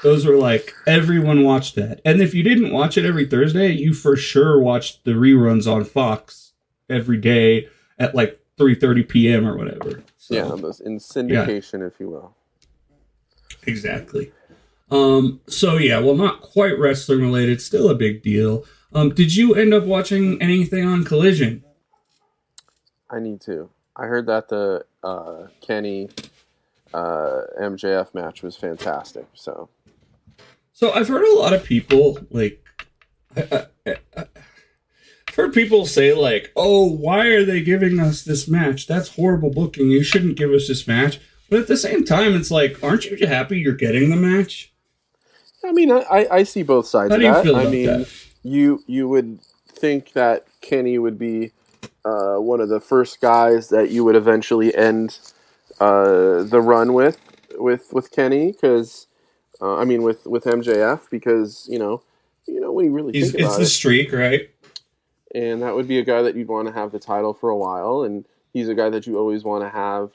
Those were like everyone watched that, and if you didn't watch it every Thursday, you for sure watched the reruns on Fox every day at like 3:30 p.m. or whatever. So, in syndication, if you will. Exactly. So yeah, well, not quite wrestling related, still a big deal. Did you end up watching anything on Collision? I need to. I heard that the Kenny MJF match was fantastic. So I've heard a lot of people like. I've heard people say like, "Oh, why are they giving us this match? That's horrible booking. You shouldn't give us this match." But at the same time, it's like, aren't you happy you're getting the match? I mean, I see both sides of that. How do you feel about that? You would think that Kenny would be one of the first guys that you would eventually end the run with Kenny, because with MJF, because when you really think about it's the streak, right? And that would be a guy that you'd want to have the title for a while, and he's a guy that you always want to have,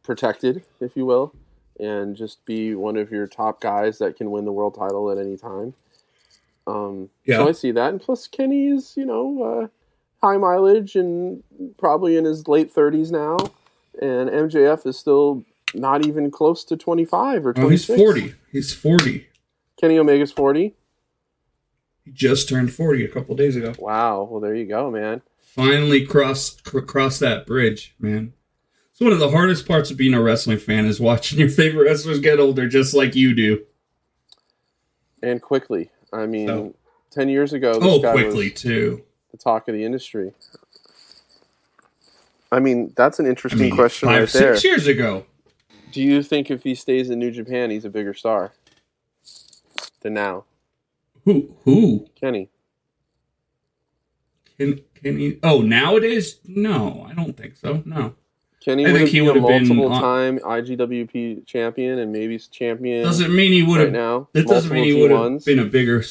protected, if you will, and just be one of your top guys that can win the world title at any time. So I see that, and plus Kenny is, high mileage and probably in his late 30s now, and MJF is still not even close to 25 or 26. He's 40. He's 40. Kenny Omega's 40. He just turned 40 a couple days ago. Wow. Well, there you go, man. Finally cross that bridge, man. It's one of the hardest parts of being a wrestling fan is watching your favorite wrestlers get older just like you do. And quickly. I mean, 10 years ago, this guy quickly was too. The talk of the industry. I mean, that's an interesting question right there. 6 years ago. Do you think if he stays in New Japan, he's a bigger star than now? Who? Kenny. Can he? Oh, nowadays? No, I don't think so. No. Kenny would be a multiple-time IGWP champion and maybe champion. Doesn't mean he would have. Right now, that doesn't mean he would have been a bigger.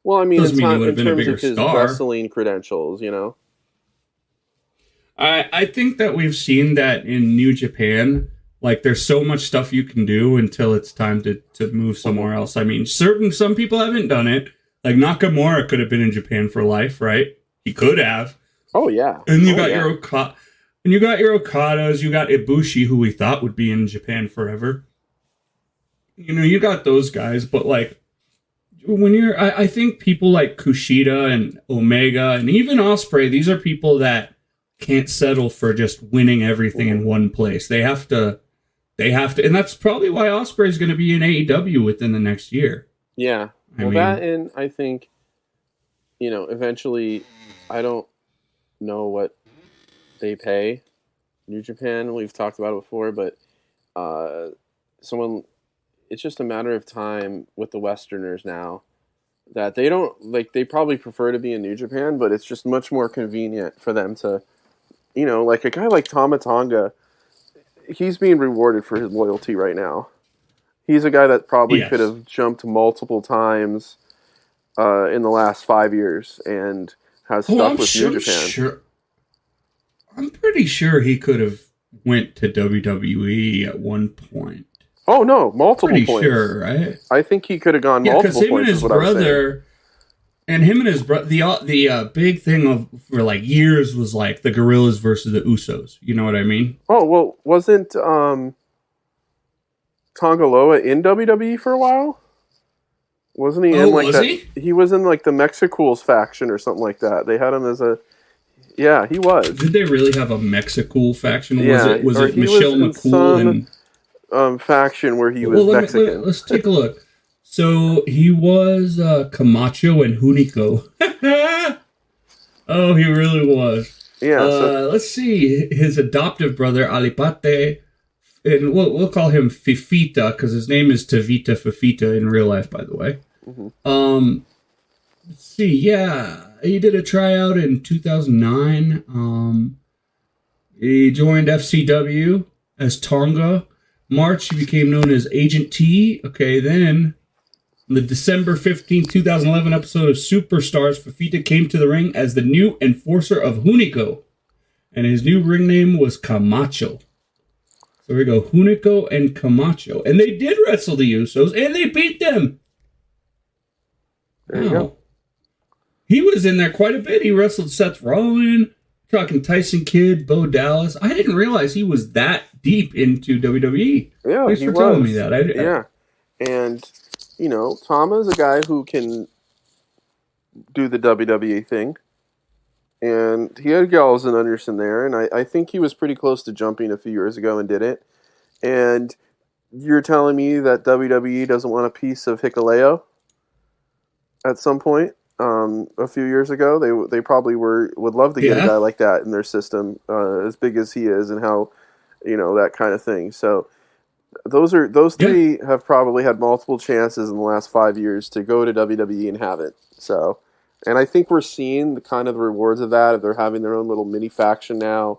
Well, I mean, doesn't mean he would have been a bigger his star. Wrestling credentials, I think that we've seen that in New Japan. Like, there's so much stuff you can do until it's time to move somewhere else. I mean, some people haven't done it. Like, Nakamura could have been in Japan for life, right? He could have. Oh, yeah. And you got your Okadas, you got Ibushi, who we thought would be in Japan forever. You got those guys, but, like, when I think people like Kushida and Omega and even Ospreay, these are people that can't settle for just winning everything in one place. They have to, and that's probably why Ospreay is going to be in AEW within the next year. Yeah. That, and I think, eventually, I don't know what they pay New Japan. We've talked about it before, but it's just a matter of time with the Westerners now that they probably prefer to be in New Japan, but it's just much more convenient for them to, like a guy like Tama Tonga, he's being rewarded for his loyalty right now. He's a guy that probably could have jumped multiple times in the last 5 years and has stuck with New Japan. I'm pretty sure he could have went to WWE at one point. Oh no, multiple Pretty points. sure, right? I think he could have gone Yeah, because multiple him points. and his brother, the big thing of for like years was like the Gorillas versus the Usos. You know what I mean? Oh well, wasn't Tongaloa in WWE for a while? Wasn't he in like was that? he? Was in like the Mexicools faction or something like that. They had him as a. Yeah, he was. Did they really have a Mexicool faction? Yeah, Was it Michelle McCool and faction where he was Mexican? Let's take a look. So he was Camacho and Hunico. Oh, he really was. Yeah. Let's see. His adoptive brother Alipate, and we'll call him Fifita because his name is Tavita Fifita in real life, by the way. Mm-hmm. Let's see. Yeah, he did a tryout in 2009. He joined FCW as Tonga. March, he became known as Agent T. Okay, then in the December 15, 2011 episode of Superstars, Fafita came to the ring as the new enforcer of Hunico. And his new ring name was Camacho. So here we go, Hunico and Camacho. And they did wrestle the Usos, and they beat them. There you go. He was in there quite a bit. He wrestled Seth Rollins, talking Tyson Kidd, Bo Dallas. I didn't realize he was that deep into WWE. Yeah, Thanks for telling me that. Yeah. And, you know, Tama's a guy who can do the WWE thing. And he had Gallows and Anderson there, and I think he was pretty close to jumping a few years ago and did it. And you're telling me that WWE doesn't want a piece of Hikuleo at some point? A few years ago, they probably would love to get a guy like that in their system, as big as he is, and how, you know, that kind of thing. So those three have probably had multiple chances in the last 5 years to go to WWE and haven't. So, and I think we're seeing the kind of rewards of that. They're having their own little mini faction now,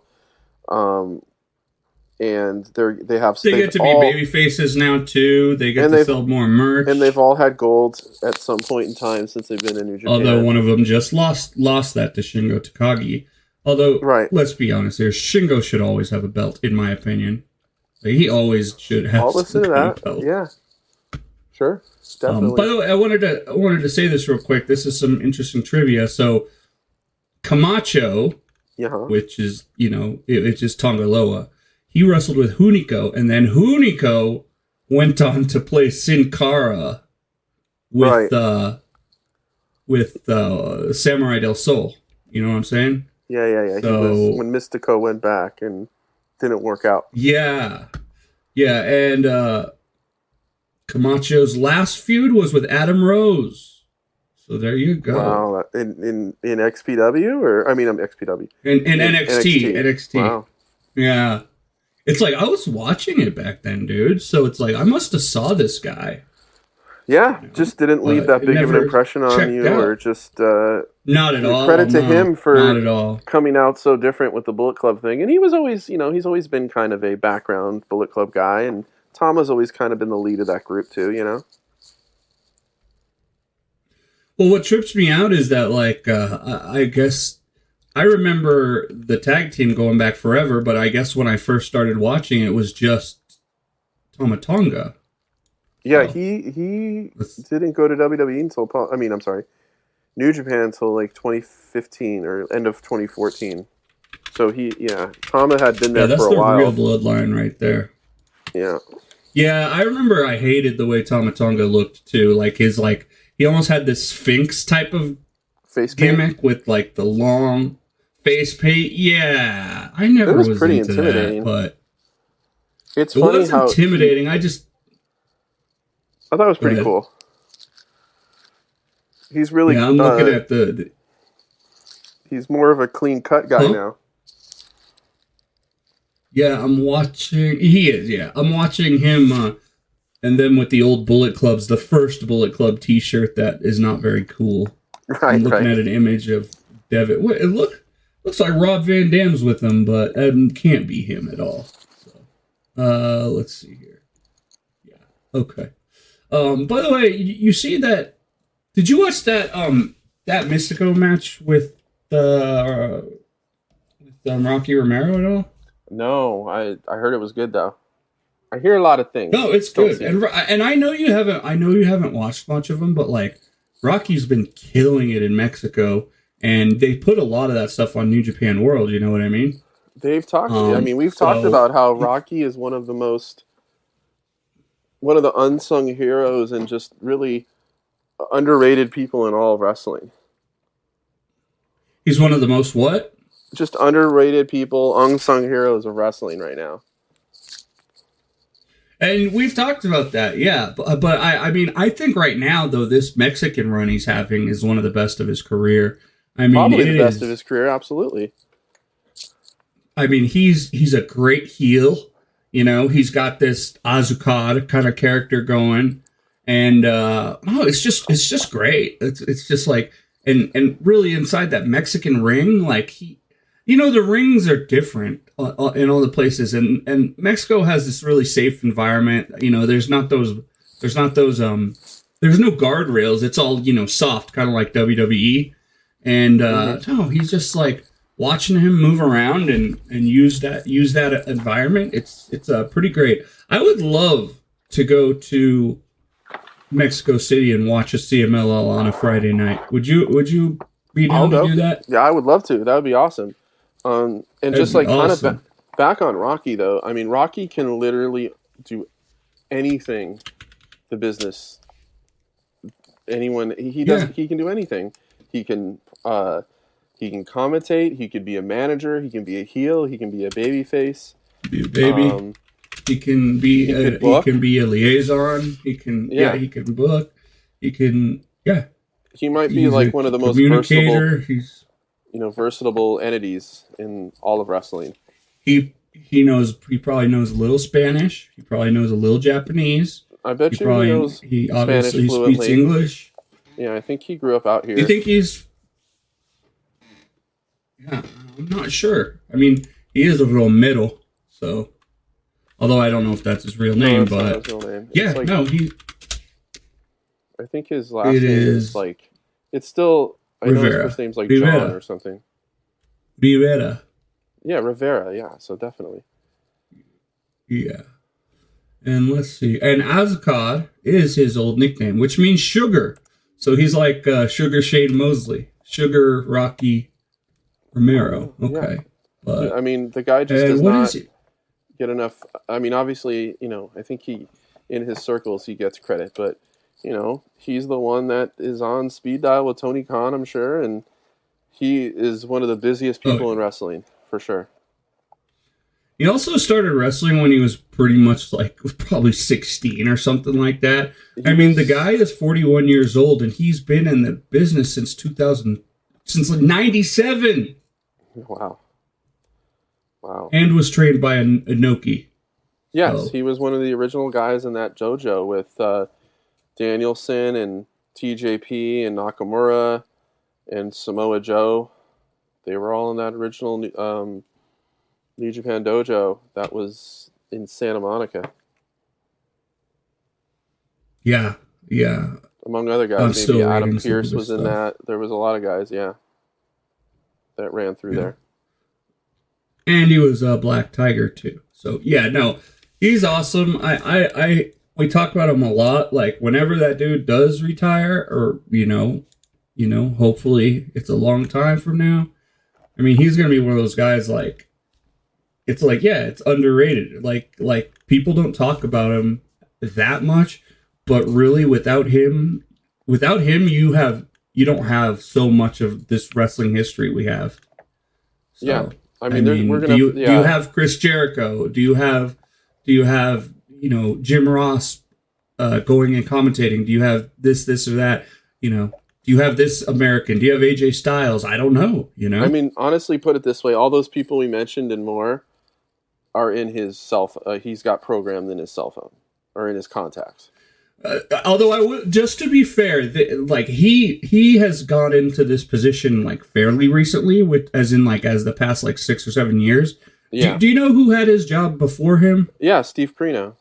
and they get to be baby faces now too. They get to sell more merch, and they've all had gold at some point in time since they've been in New Japan. Although one of them just lost that to Shingo Takagi. Although, let's be honest, here Shingo should always have a belt, in my opinion. He always should have. I'll listen to that. Belt. Yeah, sure, definitely. By the way, I wanted to say this real quick. This is some interesting trivia. So, Camacho, which is it's just Tongaloa. He wrestled with Hunico, and then Hunico went on to play Sin Cara with Samurai del Sol. You know what I'm saying? Yeah. So, when Mystico went back and didn't work out. Yeah, and Camacho's last feud was with Adam Rose. So there you go. Wow, in XPW XPW in NXT. Wow. Yeah. It's like, I was watching it back then, dude. So it's like, I must have saw this guy. Yeah, just didn't leave that big of an impression on you, or just... not at all. Credit to him for coming out so different with the Bullet Club thing. And he was always, he's always been kind of a background Bullet Club guy. And Tom has always kind of been the lead of that group too, Well, what trips me out is that, like, I guess... I remember the tag team going back forever, but I guess when I first started watching, it was just Tama Tonga. Yeah, he didn't go to WWE until New Japan until like 2015 or end of 2014. So Tama had been there for a while. That's the real bloodline right there. Yeah. Yeah, I remember I hated the way Tama Tonga looked too. Like he almost had this Sphinx type of face gimmick with like the long face paint. Yeah, I never was pretty into intimidating. That, but it was intimidating. I thought it was pretty cool. He's really. Yeah, I'm looking at the. He's more of a clean cut guy now. Yeah, I'm watching. He is. Yeah, I'm watching him. And then with the old Bullet Clubs, the first Bullet Club T-shirt that is not very cool. I'm looking at an image of Devitt. It looks like Rob Van Dam's with him, but can't be him at all. So, let's see here. Yeah. Okay. By the way, you see that? Did you watch that Mystico match with Rocky Romero at all? No, I heard it was good though. I hear a lot of things. No, it's good, and I know you haven't. I know you haven't watched much of them, but like Rocky's been killing it in Mexico, and they put a lot of that stuff on New Japan World. You know what I mean? They've talked. I mean, we've talked about how Rocky is one of the unsung heroes and just really underrated people in all of wrestling. He's one of the most what? Just underrated people, unsung heroes of wrestling right now. And we've talked about that, yeah. But I mean, I think right now, though, this Mexican run he's having is one of the best of his career. I mean, probably the best of his career, absolutely. I mean, he's a great heel. You know, he's got this Azucard kind of character going, and it's just great. It's just like, and really inside that Mexican ring, like the rings are different in all the places, and Mexico has this really safe environment. You know, there's no guardrails. It's all soft, kind of like WWE, and no, he's just like watching him move around and use that environment. It's pretty great. I would love to go to Mexico City and watch a CMLL on a Friday night. Would you be down to do that? Yeah, I would love to. That would be awesome. And that'd just like awesome. Kind of back on Rocky though. I mean, Rocky can literally do anything. The business, anyone he does, he can do anything. He can commentate. He could be a manager. He can be a heel. He can be a baby face. Be a baby. He can be a liaison. He can he can book. He can He might be like one of the most versatile. Versatile entities in all of wrestling. He probably knows a little Spanish. He probably knows a little Japanese. I bet he knows he obviously Spanish speaks English. Yeah, I think he grew up out here. You think he's? Yeah, I'm not sure. I mean, he is a real middle, so. Although I don't know if that's his real name, but his real name. Yeah, he. I think his last name is like. It's still. I know his first name's like John or something. Rivera. Yeah, Rivera. Yeah, so definitely. Yeah, and let's see. And Azucard is his old nickname, which means sugar. So he's like Sugar Shane Mosley, Sugar Rocky Romero. Okay, yeah. But I mean, the guy just does not get enough. I mean, obviously, I think he in his circles he gets credit, but he's the one that is on speed dial with Tony Khan, I'm sure, and he is one of the busiest people in wrestling for sure. He also started wrestling when he was pretty much like probably 16 or something like that. I mean, the guy is 41 years old and he's been in the business since 2000, since like 97. Wow. And was trained by Inoki. Yes, he was one of the original guys in that dojo with Danielson and TJP and Nakamura and Samoa Joe. They were all in that original New Japan dojo that was in Santa Monica. Yeah. Among other guys, maybe Adam Pearce was in that. There was a lot of guys, that ran through there. And he was a Black Tiger too. So he's awesome. We talk about him a lot. Like whenever that dude does retire, or hopefully it's a long time from now. I mean, he's gonna be one of those guys. Like, it's like it's underrated. Like people don't talk about him that much, but really without him, you don't have so much of this wrestling history we have. So, I mean, we're gonna. Do you have Chris Jericho? Do you have Jim Ross going and commentating? Do you have this or that? Do you have this American? Do you have AJ Styles? I don't know. I mean, honestly, put it this way: all those people we mentioned and more are in his cell phone. He's got programmed in his cell phone or in his contacts. Although I would, just to be fair, he has gone into this position like fairly recently, as the past 6 or 7 years. Yeah. Do you know who had his job before him? Yeah, Steve Corino.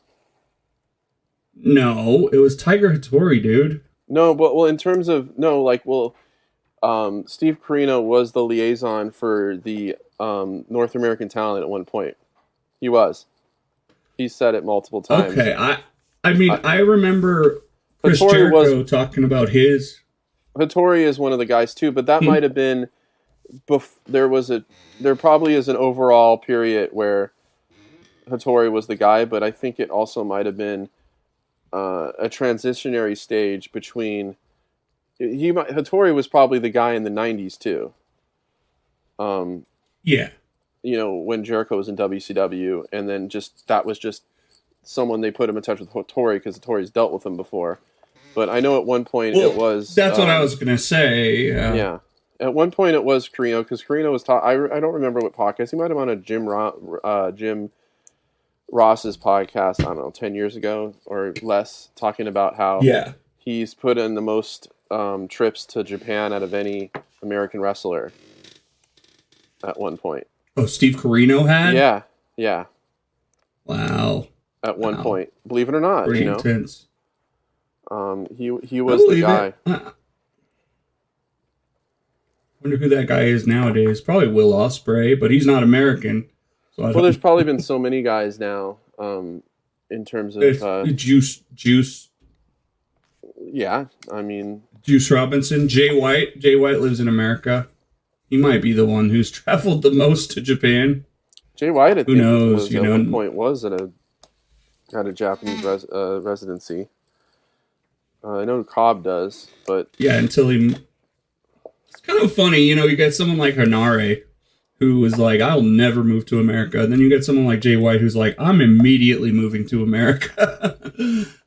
No, it was Tiger Hattori, dude. No, but in terms of Steve Corino was the liaison for the North American talent at one point. He was. He said it multiple times. Okay, I mean, I remember Chris Hattori Jericho talking about his. Hattori is one of the guys too, but that might have been. There probably is an overall period where Hattori was the guy, but I think it also might have been a transitionary stage between. Hattori was probably the guy in the '90s too. Yeah. You know, when Jericho was in WCW, and then that was just someone they put him in touch with Hattori because Hattori's dealt with him before. But I know at one point it was. That's what I was gonna say. Yeah. At one point it was Carino, because Carino was I don't remember what podcast. He might have been on a Jim Ross's podcast, I don't know, 10 years ago or less, talking about how he's put in the most trips to Japan out of any American wrestler at one point. Oh, Steve Carino had? Yeah. Wow. At one point. Believe it or not. Pretty intense. He was the guy. I wonder who that guy is nowadays. Probably Will Ospreay, but he's not American. So there's probably been so many guys now in terms of... Juice. Yeah, I mean... Juice Robinson. Jay White. Jay White lives in America. He might be the one who's traveled the most to Japan. Jay White, who knows? At one point was at a Japanese residency. I know Cobb does, but... Yeah, until he... It's kind of funny, you get someone like Hanare, who was like, I'll never move to America. And then you get someone like Jay White, who's like, I'm immediately moving to America.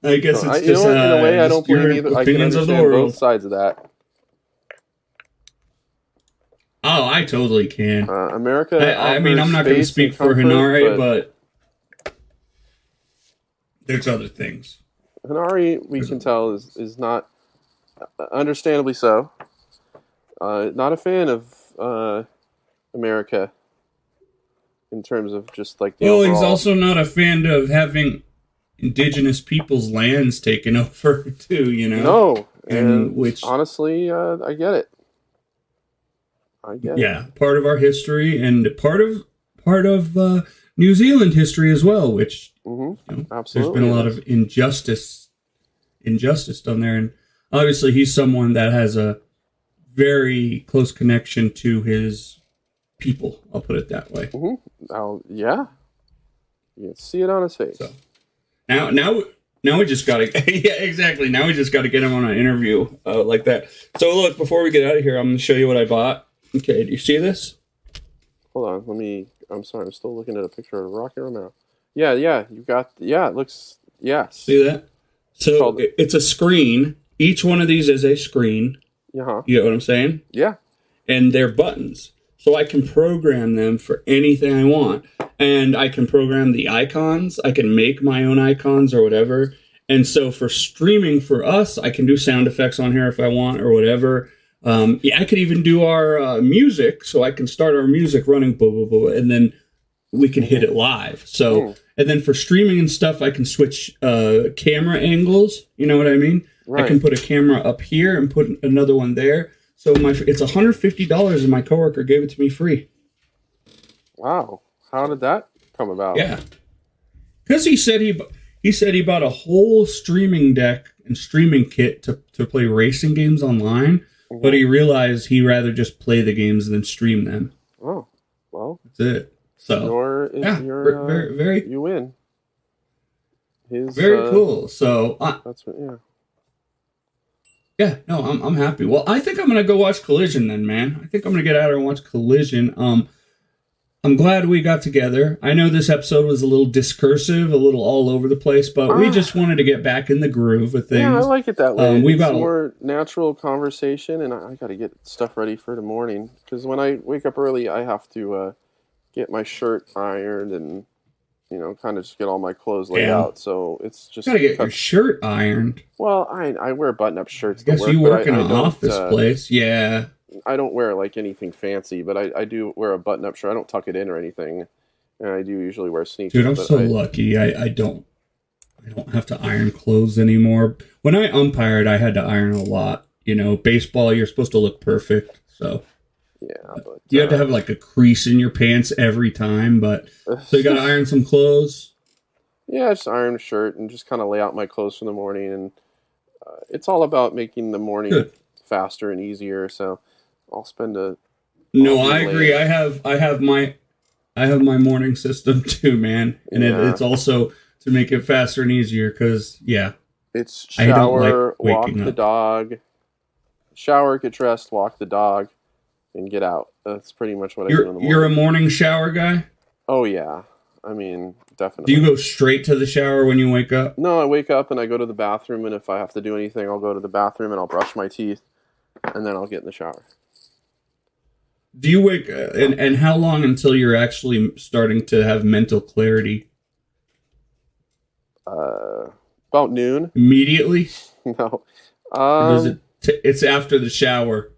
I guess it's just... in a way, I don't blame either. I can understand both sides of that. Oh, I totally can. America. I mean, I'm not going to speak for Hanare, but there's other things. Hanare, we can tell, is not, understandably so, not a fan of America in terms of just like the overall. He's also not a fan of having indigenous people's lands taken over too. No, and which honestly, I get it. Yeah, part of our history and part of New Zealand history as well, which absolutely there's been a lot of injustice done there, and obviously he's someone that has a very close connection to his people. I'll put it that way. Mm-hmm. Yeah, you can see it on his face. So now we just gotta yeah, exactly. Now we just gotta get him on an interview like that. So look, before we get out of here, I'm gonna show you what I bought. Okay, do you see this? Hold on, I'm sorry, I'm still looking at a picture of Rocky Romero. Yeah, you got, it looks, yes. See that? So it's a screen. Each one of these is a screen. Uh-huh. You know what I'm saying? Yeah. And they're buttons. So I can program them for anything I want. And I can program the icons. I can make my own icons or whatever. And so for streaming for us, I can do sound effects on here if I want or whatever. I could even do our music, so I can start our music running, blah, blah, blah, and then we can hit it live. So, and then for streaming and stuff, I can switch camera angles. You know what I mean? Right. I can put a camera up here and put another one there. So it's $150, and my coworker gave it to me free. Wow! How did that come about? Yeah, because he said he bought a whole streaming deck and streaming kit to play racing games online. Mm-hmm. But he realized he'd rather just play the games than stream them. Oh, well, that's it. So very you win. Very cool. So that's what, yeah. No, I'm happy. Well, I think I'm gonna go watch Collision then, man. I think I'm gonna get out there and watch Collision. I'm glad we got together. I know this episode was a little discursive, a little all over the place, but we just wanted to get back in the groove of things. Yeah, I like it that way. It's more natural conversation, and I got to get stuff ready for the morning. Because when I wake up early, I have to get my shirt ironed and, kind of just get all my clothes laid out. So it's just... You got to get your shirt ironed. Well, I wear button-up shirts to work. I guess you work in an office place. Yeah. I don't wear like anything fancy, but I do wear a button-up shirt. I don't tuck it in or anything, and I do usually wear sneakers. Dude, I'm so lucky. I don't have to iron clothes anymore. When I umpired, I had to iron a lot. Baseball, you're supposed to look perfect, so yeah. But you have to have like a crease in your pants every time. But so you got to iron some clothes. Yeah, just iron a shirt and just kind of lay out my clothes for the morning, and it's all about making the morning Good. faster and easier. So I'll spend No, I'll be I agree. late. I have my morning system too, man, and Yeah. it's also to make it faster and easier because It's I don't like shower, walk waking the up. dog, shower, get dressed, walk the dog, and get out. That's pretty much what I do in the You're a morning. morning shower guy? Oh yeah, I mean Do you definitely. go straight to the shower when you wake up? No, I wake up and I go to the bathroom, and if I have to do anything, I'll go to the bathroom and I'll brush my teeth, and then I'll get in the shower. Do you wake and how long until you're actually starting to have mental clarity? About noon. Immediately? No, Or does um, it's after the shower?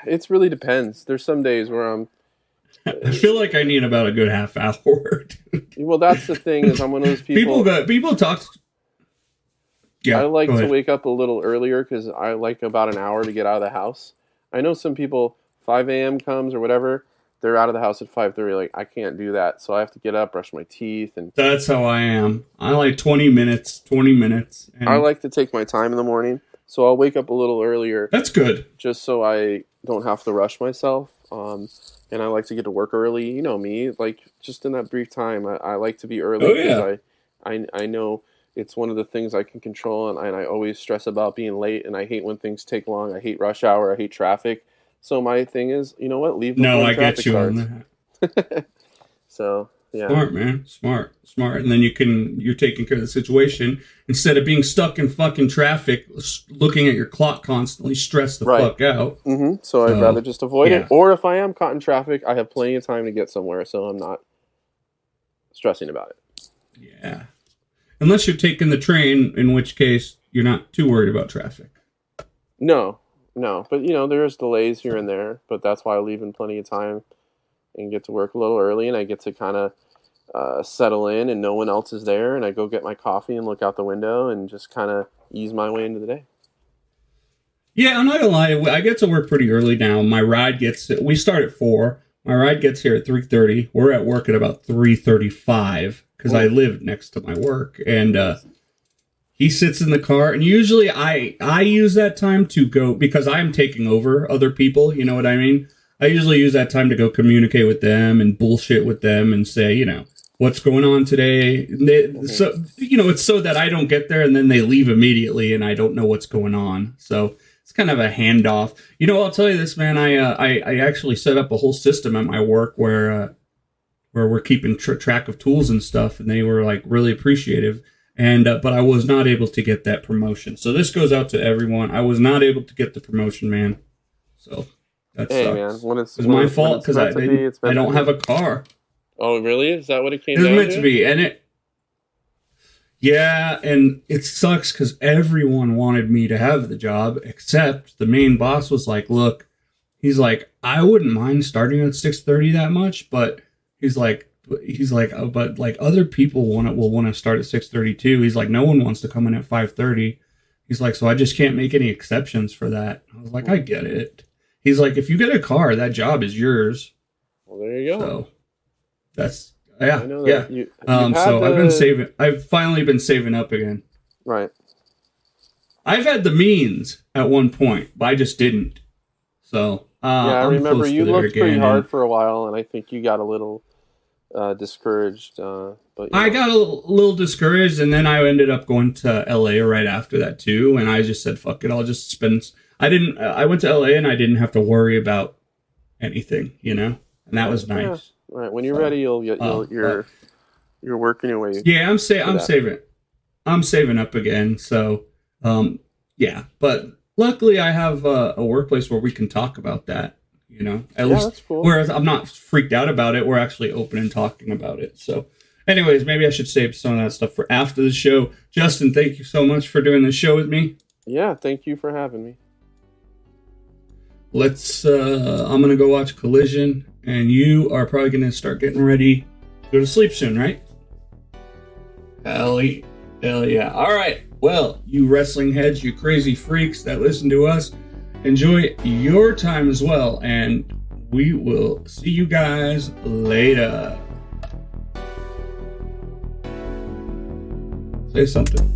it really depends. There's some days where I'm. I feel like I need about a good half hour. Well, that's the thing is I'm one of those people. People talk. Yeah, I like go to ahead. wake up a little earlier because I like about an hour to get out of the house. I know some people 5 a.m. comes or whatever, they're out of the house at 5:30. Like I can't do that, so I have to get up, brush my teeth, and That's how I am. I like 20 minutes. 20 minutes. And I like to take my time in the morning. So I'll wake up a little earlier that's good. just so I don't have to rush myself. And I like to get to work early. You know me, like just in that brief time, I like to be early Oh because yeah. I know it's one of the things I can control, and I always stress about being late, and I hate when things take long. I hate rush hour. I hate traffic. So my thing is, you know what? Leave No, before the I get traffic you on starts. that. So yeah, Smart, man. Smart. And then you're taking care of the situation instead of being stuck in fucking traffic, looking at your clock constantly, stressed the right. fuck out. So I'd So, rather just avoid yeah. it. Or if I am caught in traffic, I have plenty of time to get somewhere, so I'm not stressing about it. Yeah. Unless you're taking the train, in which case you're not too worried about traffic. No. But you know, there's delays here and there, but that's why I leave in plenty of time and get to work a little early, and I get to kind of settle in, and no one else is there, and I go get my coffee and look out the window and just kind of ease my way into the day. Yeah, I'm not gonna lie. I get to work pretty early now. We start at 4. My ride gets here at 3:30. We're at work at about 3:35 because I live next to my work, and he sits in the car, and usually I use that time to go because I'm taking over other people. You know what I mean? I usually use that time to go communicate with them and bullshit with them and say, what's going on today. So, it's so that I don't get there and then they leave immediately and I don't know what's going on. So it's kind of a handoff. I'll tell you this, man. I actually set up a whole system at my work where we're keeping track of tools and stuff, and they were like really appreciative. And but I was not able to get that promotion. So this goes out to everyone. I was not able to get the promotion, man. So that Hey sucks. man, when it's It's my fault because I don't have a car. Oh really? Is that what it came It was down meant to? to be, and and it sucks because everyone wanted me to have the job, except the main boss was like, "Look, he's like, I wouldn't mind starting at 6:30 that much, but he's like, but like other people will want to start at 6:30 too. He's like, no one wants to come in at 5:30. He's like, so I just can't make any exceptions for that. I was like, I get it. He's like, if you get a car, that job is yours. Well, there you go. So that's I know yeah. that you So I've been saving. I've finally been saving up again. right. I've had the means at one point, but I just didn't. So I I'm remember close you to there looked pretty again, hard and for a while, and I think you got a little discouraged. But I got a little discouraged, and then I ended up going to LA right after that too. And I just said, "Fuck it, I'll just spend." I went to LA, and I didn't have to worry about anything, and that was nice. Yeah. Right. When you're ready, you're working your way. Yeah, I'm saving. I'm saving up again. So, yeah. But luckily, I have a workplace where we can talk about that. At least. That's cool. Whereas I'm not freaked out about it. We're actually open and talking about it. So, anyways, maybe I should save some of that stuff for after the show. Justin, thank you so much for doing this show with me. Yeah. Thank you for having me. I'm gonna go watch Collision, and you are probably gonna start getting ready to go to sleep soon, right? Hell yeah. All right. Well, you wrestling heads, you crazy freaks that listen to us, enjoy your time as well, and we will see you guys later. Say something.